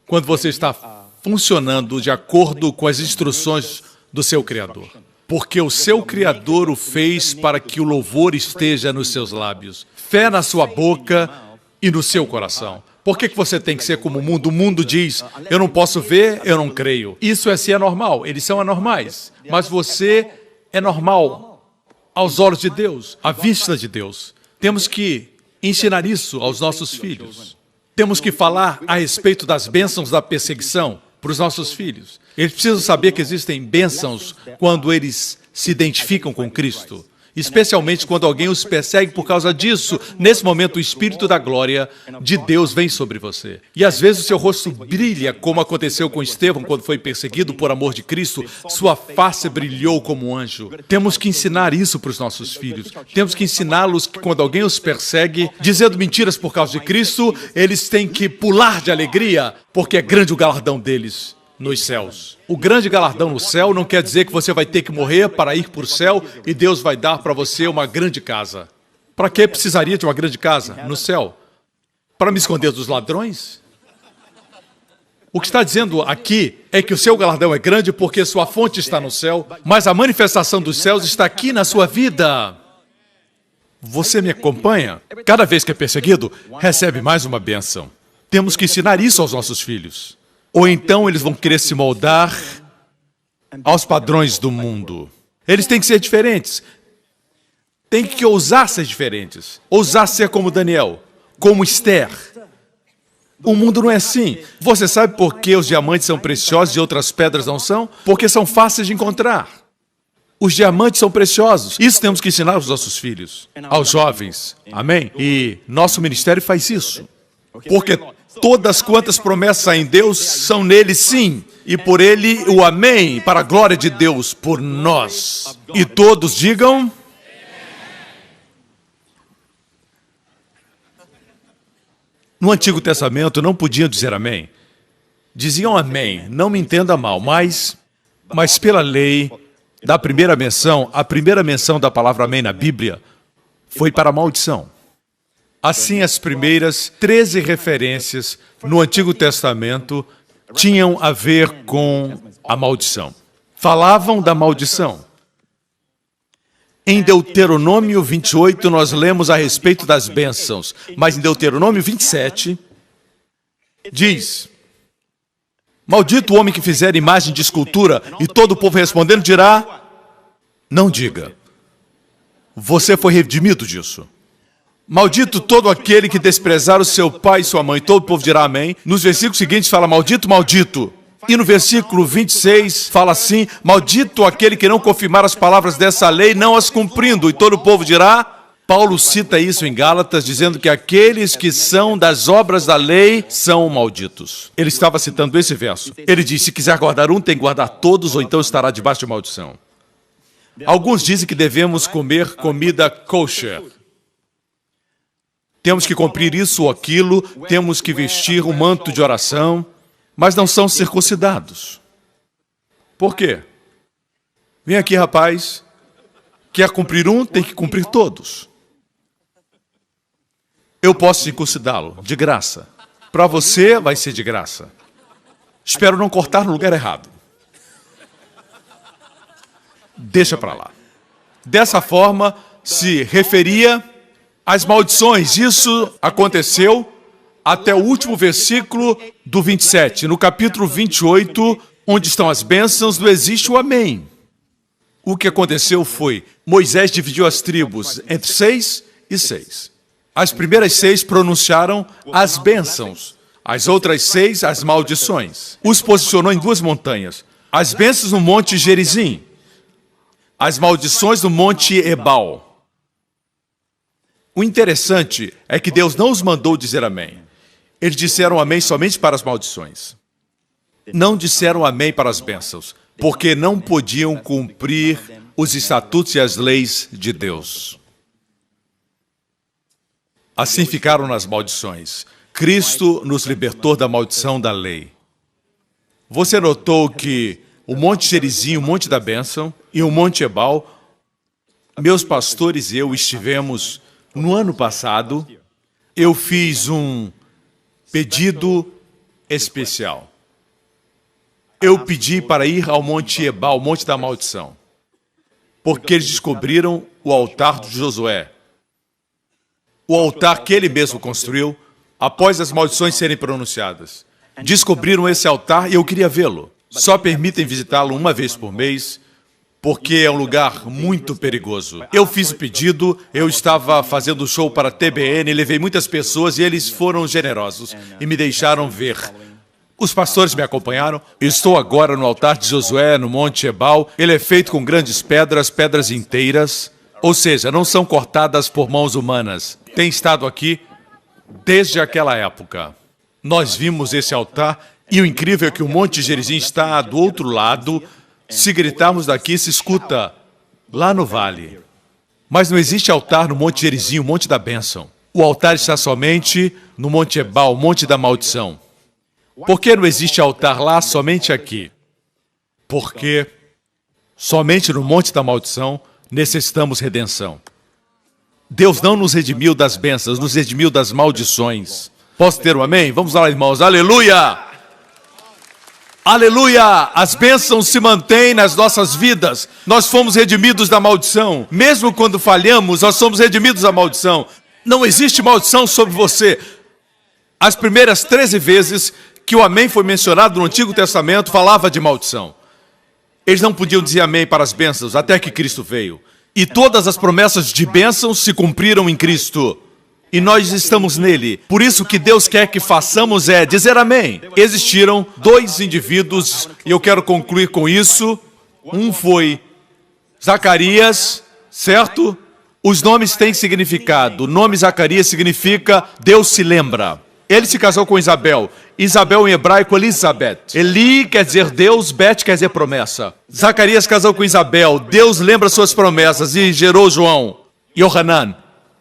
Quando você está funcionando de acordo com as instruções do seu Criador. Porque o seu Criador o fez para que o louvor esteja nos seus lábios, fé na sua boca e no seu coração. Por que você tem que ser como o mundo? O mundo diz, eu não posso ver, eu não creio. Isso é ser anormal, eles são anormais. Mas você é normal aos olhos de Deus, à vista de Deus. Temos que ensinar isso aos nossos filhos. Temos que falar a respeito das bênçãos da perseguição para os nossos filhos. Eles precisam saber que existem bênçãos quando eles se identificam com Cristo. Especialmente quando alguém os persegue por causa disso. Nesse momento, o Espírito da glória de Deus vem sobre você. E às vezes o seu rosto brilha, como aconteceu com Estevão quando foi perseguido por amor de Cristo. Sua face brilhou como um anjo. Temos que ensinar isso para os nossos filhos. Temos que ensiná-los que quando alguém os persegue, dizendo mentiras por causa de Cristo, eles têm que pular de alegria, porque é grande o galardão deles nos céus. O grande galardão no céu não quer dizer que você vai ter que morrer para ir para o céu e Deus vai dar para você uma grande casa. Para que precisaria de uma grande casa no céu? Para me esconder dos ladrões? O que está dizendo aqui é que o seu galardão é grande porque sua fonte está no céu, mas a manifestação dos céus está aqui na sua vida. Você me acompanha? Cada vez que é perseguido, recebe mais uma bênção. Temos que ensinar isso aos nossos filhos. Ou então eles vão querer se moldar aos padrões do mundo. Eles têm que ser diferentes. Têm que ousar ser diferentes. Ousar ser como Daniel, como Esther. O mundo não é assim. Você sabe por que os diamantes são preciosos e outras pedras não são? Porque são fáceis de encontrar. Os diamantes são preciosos. Isso temos que ensinar aos nossos filhos, aos jovens. Amém? E nosso ministério faz isso. Porque todas quantas promessas há em Deus são nele sim, e por ele o amém, para a glória de Deus por nós. E todos digam... No Antigo Testamento não podiam dizer amém. Diziam amém, não me entenda mal, mas pela lei da primeira menção, a primeira menção da palavra amém na Bíblia foi para a maldição. Assim, as primeiras 13 referências no Antigo Testamento tinham a ver com a maldição. Falavam da maldição. Em Deuteronômio 28, nós lemos a respeito das bênçãos, mas em Deuteronômio 27, diz: maldito o homem que fizer imagem de escultura, e todo o povo respondendo dirá, não diga, você foi redimido disso. Maldito todo aquele que desprezar o seu pai e sua mãe. Todo o povo dirá amém. Nos versículos seguintes fala maldito, maldito. E no versículo 26 fala assim, maldito aquele que não confirmar as palavras dessa lei, não as cumprindo. E todo o povo dirá... Paulo cita isso em Gálatas, dizendo que aqueles que são das obras da lei são malditos. Ele estava citando esse verso. Ele diz, se quiser guardar um, tem que guardar todos, ou então estará debaixo de maldição. Alguns dizem que devemos comer comida kosher. Temos que cumprir isso ou aquilo, temos que vestir um manto de oração, mas não são circuncidados. Por quê? Vem aqui, rapaz. Quer cumprir um, tem que cumprir todos. Eu posso circuncidá-lo, de graça. Para você, vai ser de graça. Espero não cortar no lugar errado. Deixa para lá. Dessa forma, se referia às maldições. Isso aconteceu até o último versículo do 27. No capítulo 28, onde estão as bênçãos, não existe o amém. O que aconteceu foi, Moisés dividiu as tribos entre 6 e 6. As primeiras 6 pronunciaram as bênçãos, as outras 6 as maldições. Os posicionou em 2 montanhas, as bênçãos no monte Gerizim, as maldições no monte Ebal. O interessante é que Deus não os mandou dizer amém. Eles disseram amém somente para as maldições. Não disseram amém para as bênçãos, porque não podiam cumprir os estatutos e as leis de Deus. Assim ficaram nas maldições. Cristo nos libertou da maldição da lei. Você notou que o Monte Gerizim, o Monte da Bênção, e o Monte Ebal, meus pastores e eu estivemos no ano passado. Eu fiz um pedido especial. Eu pedi para ir ao Monte Ebal, o Monte da Maldição, porque eles descobriram o altar de Josué. O altar que ele mesmo construiu após as maldições serem pronunciadas. Descobriram esse altar e eu queria vê-lo. Só permitem visitá-lo uma vez por mês, porque é um lugar muito perigoso. Eu fiz o pedido, eu estava fazendo show para a TBN, levei muitas pessoas e eles foram generosos e me deixaram ver. Os pastores me acompanharam. Estou agora no altar de Josué, no Monte Ebal. Ele é feito com grandes pedras, pedras inteiras, ou seja, não são cortadas por mãos humanas. Tem estado aqui desde aquela época. Nós vimos esse altar e o incrível é que o Monte Gerizim está do outro lado. Se gritarmos daqui, se escuta lá no vale. Mas não existe altar no Monte Gerizim, o Monte da Bênção. O altar está somente no Monte Ebal, o Monte da Maldição. Por que não existe altar lá, somente aqui? Porque somente no Monte da Maldição necessitamos redenção. Deus não nos redimiu das bênçãos, nos redimiu das maldições. Posso ter um amém? Vamos lá, irmãos. Aleluia! Aleluia! As bênçãos se mantêm nas nossas vidas. Nós fomos redimidos da maldição. Mesmo quando falhamos, nós somos redimidos da maldição. Não existe maldição sobre você. As primeiras 13 vezes que o amém foi mencionado no Antigo Testamento, falava de maldição. Eles não podiam dizer amém para as bênçãos, até que Cristo veio. E todas as promessas de bênçãos se cumpriram em Cristo. E nós estamos nele. Por isso que Deus quer que façamos é dizer amém. Existiram 2 indivíduos, e eu quero concluir com isso. Um foi Zacarias, certo? Os nomes têm significado. O nome Zacarias significa Deus se lembra. Ele se casou com Isabel. Isabel em hebraico, Elizabeth. Eli quer dizer Deus, Bet quer dizer promessa. Zacarias casou com Isabel. Deus lembra suas promessas e gerou João, Yohanan.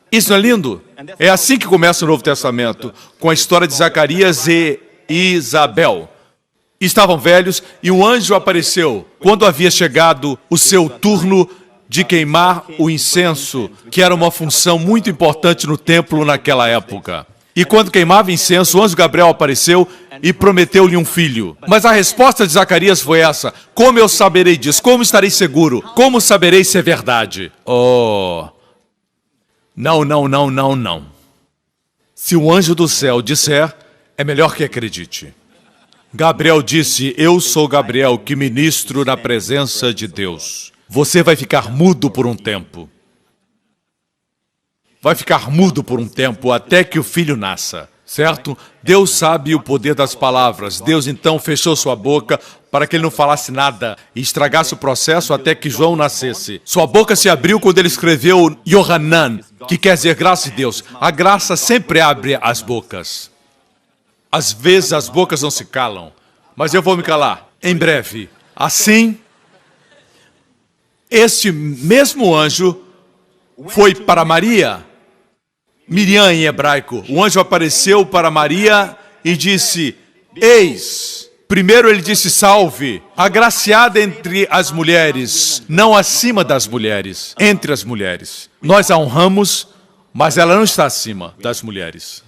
Isso não é lindo? É assim que começa o Novo Testamento, com a história de Zacarias e Isabel. Estavam velhos e um anjo apareceu quando havia chegado o seu turno de queimar o incenso, que era uma função muito importante no templo naquela época. E quando queimava incenso, o anjo Gabriel apareceu e prometeu-lhe um filho. Mas a resposta de Zacarias foi essa: como eu saberei disso? Como estarei seguro? Como saberei se é verdade? Oh, não. Se o anjo do céu disser, é melhor que acredite. Gabriel disse: eu sou Gabriel, que ministro na presença de Deus. Você vai ficar mudo por um tempo. Vai ficar mudo por um tempo até que o filho nasça, certo? Deus sabe o poder das palavras. Deus então fechou sua boca para que ele não falasse nada e estragasse o processo até que João nascesse. Sua boca se abriu quando ele escreveu Yohanan, que quer dizer graça de Deus. A graça sempre abre as bocas. Às vezes as bocas não se calam, mas eu vou me calar em breve. Assim, este mesmo anjo foi para Maria, Miriam em hebraico. O anjo apareceu para Maria e disse: eis. Primeiro ele disse: salve, agraciada entre as mulheres, não acima das mulheres, entre as mulheres. Nós a honramos, mas ela não está acima das mulheres.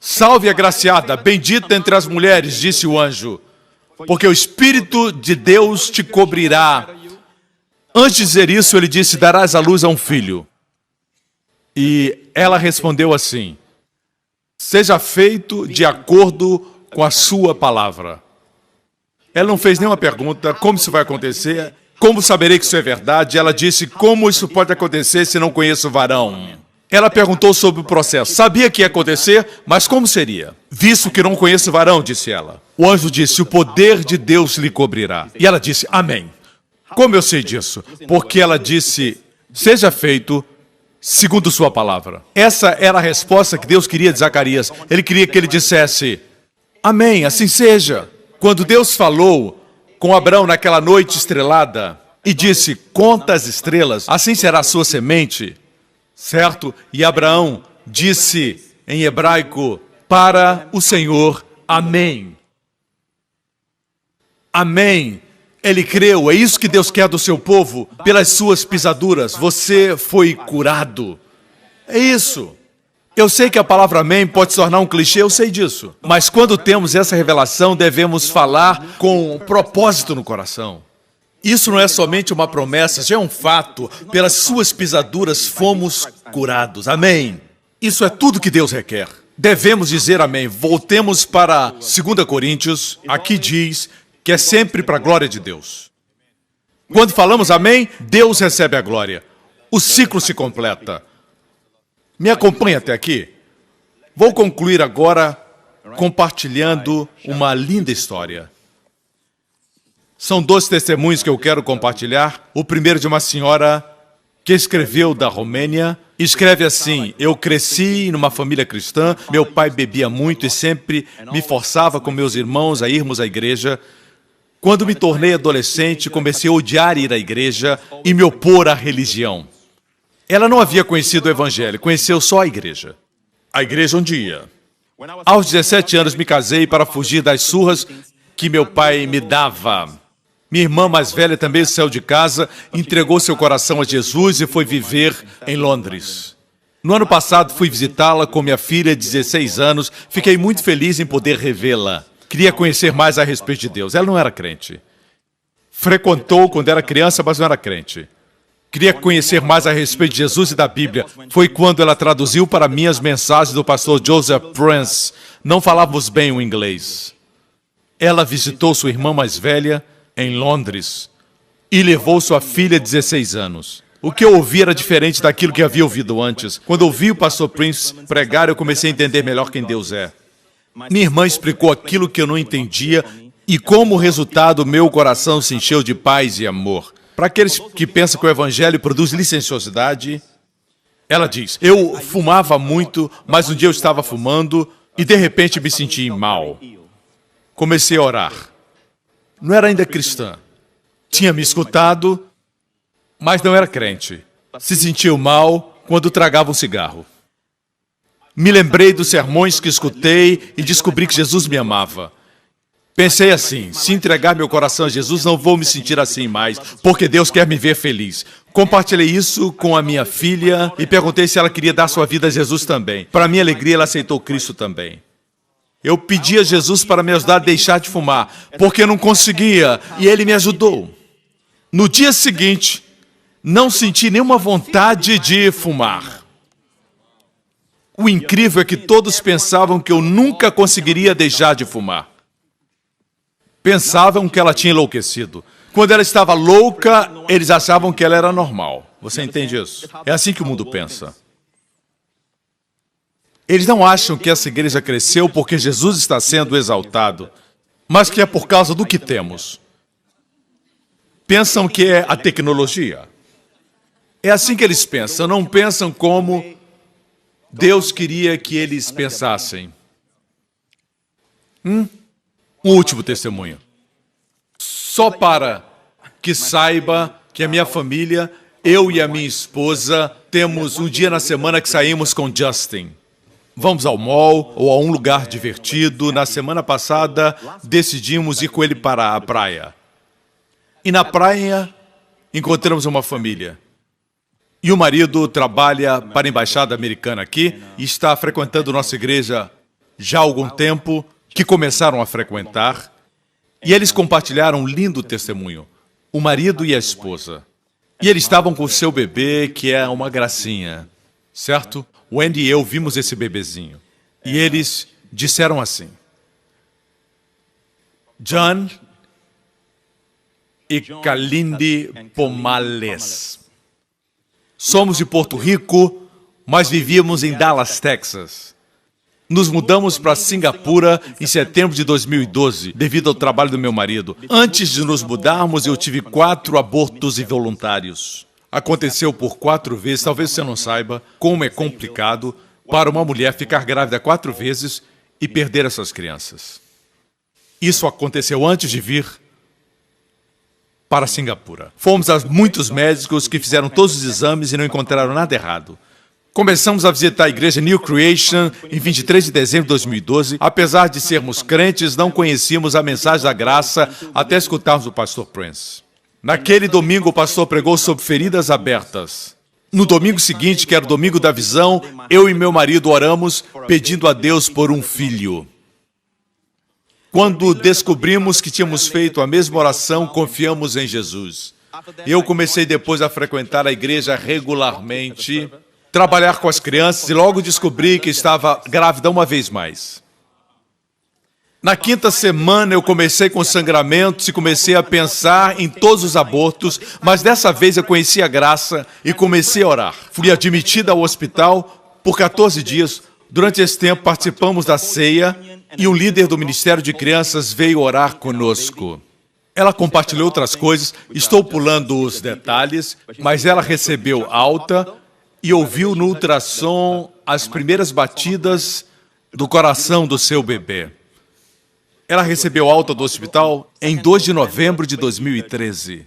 Salve, agraciada, bendita entre as mulheres, disse o anjo, porque o Espírito de Deus te cobrirá. Antes de dizer isso, ele disse: darás à luz a um filho. E ela respondeu assim: seja feito de acordo com a sua palavra. Ela não fez nenhuma pergunta: como isso vai acontecer? Como saberei que isso é verdade? Ela disse: como isso pode acontecer se não conheço o varão? Ela perguntou sobre o processo. Sabia que ia acontecer, mas como seria? Visto que não conheço o varão, disse ela. O anjo disse: o poder de Deus lhe cobrirá. E ela disse: amém. Como eu sei disso? Porque ela disse: seja feito segundo sua palavra. Essa era a resposta que Deus queria de Zacarias. Ele queria que ele dissesse: amém, assim seja. Quando Deus falou com Abraão naquela noite estrelada e disse: conta as estrelas, assim será a sua semente, certo? E Abraão disse em hebraico para o Senhor: amém. Amém. Ele creu, é isso que Deus quer do seu povo. Pelas suas pisaduras, você foi curado. É isso. Eu sei que a palavra amém pode se tornar um clichê, eu sei disso. Mas quando temos essa revelação, devemos falar com propósito no coração. Isso não é somente uma promessa, já é um fato. Pelas suas pisaduras fomos curados. Amém. Isso é tudo que Deus requer. Devemos dizer amém. Voltemos para 2 Coríntios. Aqui diz que é sempre para a glória de Deus. Quando falamos amém, Deus recebe a glória. O ciclo se completa. Me acompanhe até aqui. Vou concluir agora compartilhando uma linda história. São 2 testemunhos que eu quero compartilhar. O primeiro de uma senhora que escreveu da Romênia. Escreve assim: eu cresci numa família cristã, meu pai bebia muito e sempre me forçava com meus irmãos a irmos à igreja. Quando me tornei adolescente, comecei a odiar ir à igreja e me opor à religião. Ela não havia conhecido o evangelho, conheceu só a igreja. A igreja onde ia. Aos 17 anos me casei para fugir das surras que meu pai me dava. Minha irmã mais velha também saiu de casa, entregou seu coração a Jesus e foi viver em Londres. No ano passado fui visitá-la com minha filha de 16 anos, fiquei muito feliz em poder revê-la. Queria conhecer mais a respeito de Deus. Ela não era crente. Frequentou quando era criança, mas não era crente. Queria conhecer mais a respeito de Jesus e da Bíblia. Foi quando ela traduziu para mim as mensagens do pastor Joseph Prince. Não falávamos bem o inglês. Ela visitou sua irmã mais velha em Londres e levou sua filha de 16 anos. O que eu ouvi era diferente daquilo que havia ouvido antes. Quando ouvi o pastor Prince pregar, eu comecei a entender melhor quem Deus é. Minha irmã explicou aquilo que eu não entendia e como resultado meu coração se encheu de paz e amor. Para aqueles que pensam que o evangelho produz licenciosidade, ela diz: eu fumava muito, mas um dia eu estava fumando e de repente me senti mal. Comecei a orar. Não era ainda cristã. Tinha me escutado, mas não era crente. Se sentiu mal quando tragava um cigarro. Me lembrei dos sermões que escutei e descobri que Jesus me amava. Pensei assim: se entregar meu coração a Jesus, não vou me sentir assim mais, porque Deus quer me ver feliz. Compartilhei isso com a minha filha e perguntei se ela queria dar sua vida a Jesus também. Para minha alegria, ela aceitou Cristo também. Eu pedi a Jesus para me ajudar a deixar de fumar, porque eu não conseguia, e Ele me ajudou. No dia seguinte, não senti nenhuma vontade de fumar. O incrível é que todos pensavam que eu nunca conseguiria deixar de fumar. Pensavam que ela tinha enlouquecido. Quando ela estava louca, eles achavam que ela era normal. Você entende isso? É assim que o mundo pensa. Eles não acham que essa igreja cresceu porque Jesus está sendo exaltado, mas que é por causa do que temos. Pensam que é a tecnologia. É assim que eles pensam, não pensam como Deus queria que eles pensassem. Um último testemunho. Só para que saiba que a minha família, eu e a minha esposa, temos um dia na semana que saímos com Justin. Vamos ao mall ou a um lugar divertido. Na semana passada, decidimos ir com ele para a praia. E na praia, encontramos uma família. E o marido trabalha para a embaixada americana aqui e está frequentando nossa igreja já há algum tempo, que começaram a frequentar. E eles compartilharam um lindo testemunho, o marido e a esposa. E eles estavam com o seu bebê, que é uma gracinha, certo? Wendy e eu vimos esse bebezinho. E eles disseram assim: John e Kalindi Pomales. Somos de Porto Rico, mas vivíamos em Dallas, Texas. Nos mudamos para Singapura em setembro de 2012, devido ao trabalho do meu marido. Antes de nos mudarmos, eu tive 4 abortos involuntários. Aconteceu por 4 vezes, talvez você não saiba como é complicado para uma mulher ficar grávida 4 vezes e perder essas crianças. Isso aconteceu antes de vir para Singapura. Fomos a muitos médicos que fizeram todos os exames e não encontraram nada errado. Começamos a visitar a igreja New Creation em 23 de dezembro de 2012. Apesar de sermos crentes, não conhecíamos a mensagem da graça até escutarmos o pastor Prince. Naquele domingo, o pastor pregou sobre feridas abertas. No domingo seguinte, que era o domingo da visão, eu e meu marido oramos pedindo a Deus por um filho. Quando descobrimos que tínhamos feito a mesma oração, confiamos em Jesus. Eu comecei depois a frequentar a igreja regularmente, trabalhar com as crianças e logo descobri que estava grávida uma vez mais. Na quinta semana eu comecei com sangramentos e comecei a pensar em todos os abortos, mas dessa vez eu conheci a graça e comecei a orar. Fui admitida ao hospital por 14 dias. Durante esse tempo participamos da ceia e o líder do Ministério de Crianças veio orar conosco. Ela compartilhou outras coisas, estou pulando os detalhes, mas ela recebeu alta e ouviu no ultrassom as primeiras batidas do coração do seu bebê. Ela recebeu alta do hospital em 2 de novembro de 2013.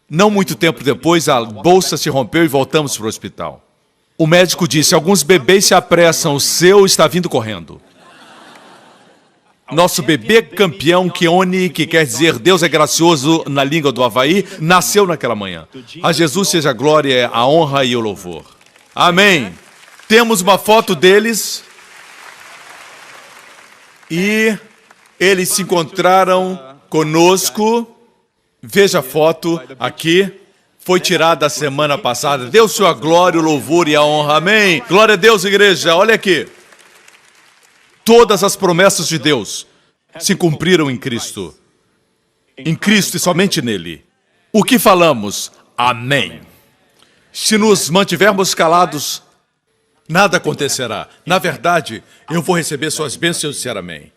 Não muito tempo depois, a bolsa se rompeu e voltamos para o hospital. O médico disse, alguns bebês se apressam, o seu está vindo correndo. Nosso bebê campeão, Keone, que quer dizer Deus é gracioso na língua do Havaí, nasceu naquela manhã. A Jesus seja a glória, a honra e o louvor. Amém. Temos uma foto deles e eles se encontraram conosco. Veja a foto aqui. Foi tirada a semana passada. Deus sua glória, o louvor e a honra. Amém. Glória a Deus, igreja. Olha aqui. Todas as promessas de Deus se cumpriram em Cristo. Em Cristo e somente nele. O que falamos? Amém. Se nos mantivermos calados, nada acontecerá. Na verdade, eu vou receber suas bênçãos e eu disser amém.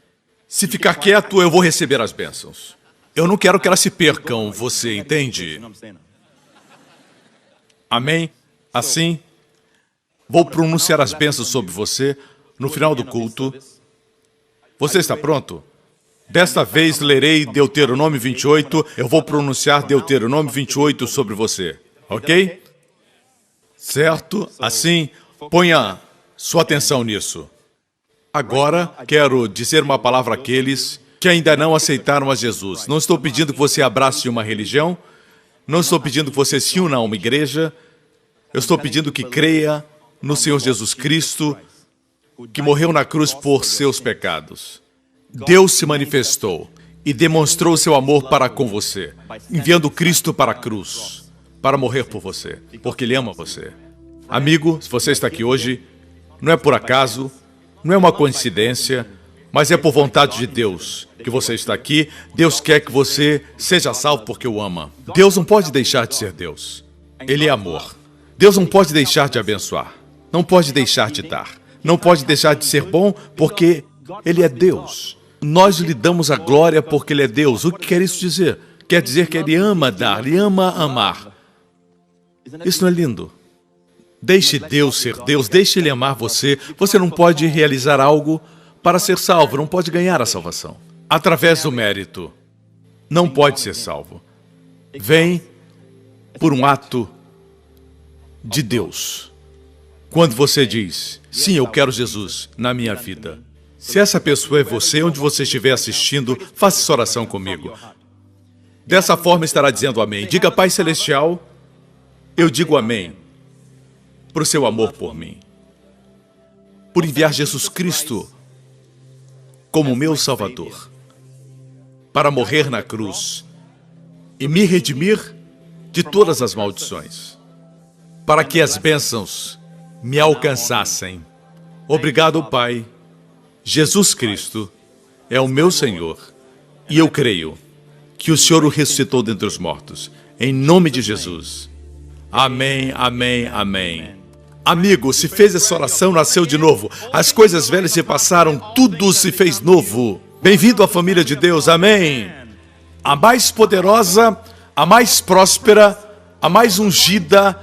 Se ficar quieto, eu vou receber as bênçãos. Eu não quero que elas se percam, você entende? Amém? Assim, vou pronunciar as bênçãos sobre você no final do culto. Você está pronto? Desta vez lerei Deuteronômio 28. Eu vou pronunciar Deuteronômio 28 sobre você. Ok? Certo? Assim, ponha sua atenção nisso. Agora, quero dizer uma palavra àqueles que ainda não aceitaram a Jesus. Não estou pedindo que você abrace uma religião, não estou pedindo que você se una a uma igreja, eu estou pedindo que creia no Senhor Jesus Cristo, que morreu na cruz por seus pecados. Deus se manifestou e demonstrou seu amor para com você, enviando Cristo para a cruz, para morrer por você, porque Ele ama você. Amigo, se você está aqui hoje, não é por acaso, não é uma coincidência, mas é por vontade de Deus que você está aqui. Deus quer que você seja salvo porque o ama. Deus não pode deixar de ser Deus. Ele é amor. Deus não pode deixar de abençoar. Não pode deixar de dar. Não pode deixar de ser bom porque Ele é Deus. Nós lhe damos a glória porque Ele é Deus. O que quer isso dizer? Quer dizer que Ele ama dar, Ele ama amar. Isso não é lindo? Deixe Deus ser Deus, deixe Ele amar você. Você não pode realizar algo para ser salvo, não pode ganhar a salvação. Através do mérito, não pode ser salvo. Vem por um ato de Deus. Quando você diz, sim, eu quero Jesus na minha vida. Se essa pessoa é você, onde você estiver assistindo, faça essa oração comigo. Dessa forma estará dizendo amém. Diga, Pai Celestial, eu digo amém por seu amor por mim, por enviar Jesus Cristo como meu Salvador, para morrer na cruz e me redimir de todas as maldições, para que as bênçãos me alcançassem. Obrigado, Pai. Jesus Cristo é o meu Senhor e eu creio que o Senhor o ressuscitou dentre os mortos. Em nome de Jesus. Amém, amém, amém. Amigo, se fez essa oração, nasceu de novo. As coisas velhas se passaram, tudo se fez novo. Bem-vindo à família de Deus, amém. A mais poderosa, a mais próspera, a mais ungida,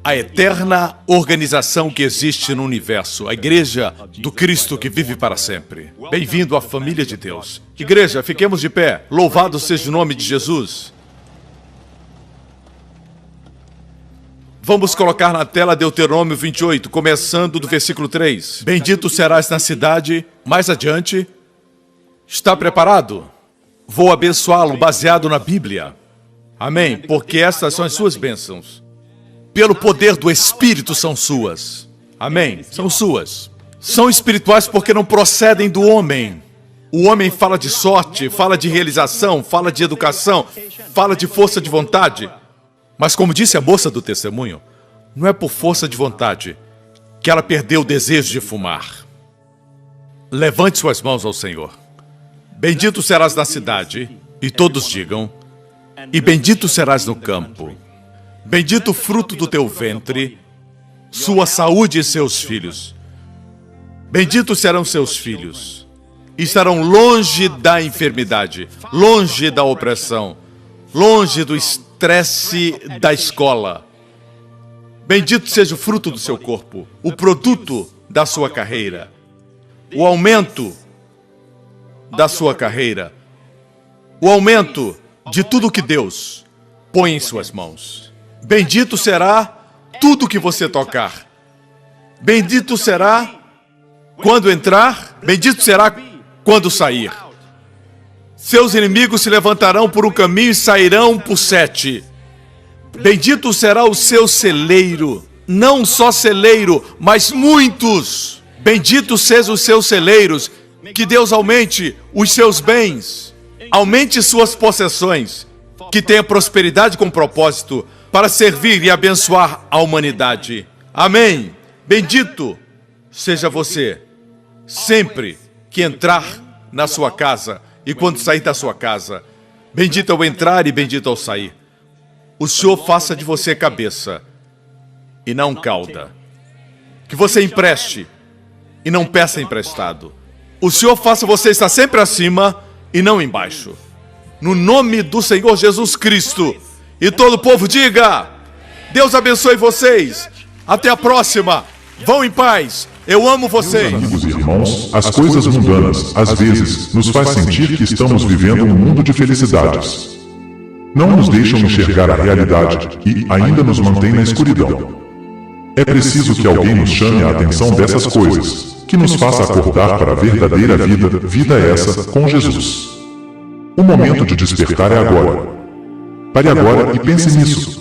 a eterna organização que existe no universo, a Igreja do Cristo que vive para sempre. Bem-vindo à família de Deus. Igreja, fiquemos de pé. Louvado seja o nome de Jesus. Vamos colocar na tela Deuteronômio 28, começando do versículo 3. Bendito serás na cidade. Mais adiante. Está preparado? Vou abençoá-lo baseado na Bíblia. Amém? Porque estas são as suas bênçãos. Pelo poder do Espírito são suas. Amém? São suas. São espirituais porque não procedem do homem. O homem fala de sorte, fala de realização, fala de educação, fala de força de vontade. Mas como disse a moça do testemunho, não é por força de vontade que ela perdeu o desejo de fumar. Levante suas mãos ao Senhor. Bendito serás na cidade, e todos digam, e bendito serás no campo. Bendito o fruto do teu ventre, sua saúde e seus filhos. Benditos serão seus filhos. Estarão longe da enfermidade, longe da opressão, longe do estresse da escola. Bendito seja o fruto do seu corpo, o produto da sua carreira, o aumento da sua carreira, o aumento de tudo que Deus põe em suas mãos. Bendito será tudo que você tocar. Bendito será quando entrar, bendito será quando sair. Seus inimigos se levantarão por um caminho e sairão por 7. Bendito será o seu celeiro, não só celeiro, mas muitos. Benditos sejam os seus celeiros, que Deus aumente os seus bens, aumente suas possessões, que tenha prosperidade com propósito para servir e abençoar a humanidade. Amém. Bendito seja você, sempre que entrar na sua casa e quando sair da sua casa. Bendito ao entrar e bendito ao sair. O Senhor faça de você cabeça e não cauda. Que você empreste e não peça emprestado. O Senhor faça você estar sempre acima e não embaixo. No nome do Senhor Jesus Cristo. E todo o povo diga: Deus abençoe vocês. Até a próxima. Vão em paz. Eu amo vocês. Amigos e irmãos, as coisas mundanas, às vezes, nos faz sentir que estamos vivendo um mundo de felicidades. Não nos deixam enxergar a realidade e ainda nos mantém na escuridão. É preciso que alguém nos chame a atenção dessas coisas, que nos faça acordar para a verdadeira vida essa com Jesus. O momento de despertar é agora. Pare agora e pense nisso.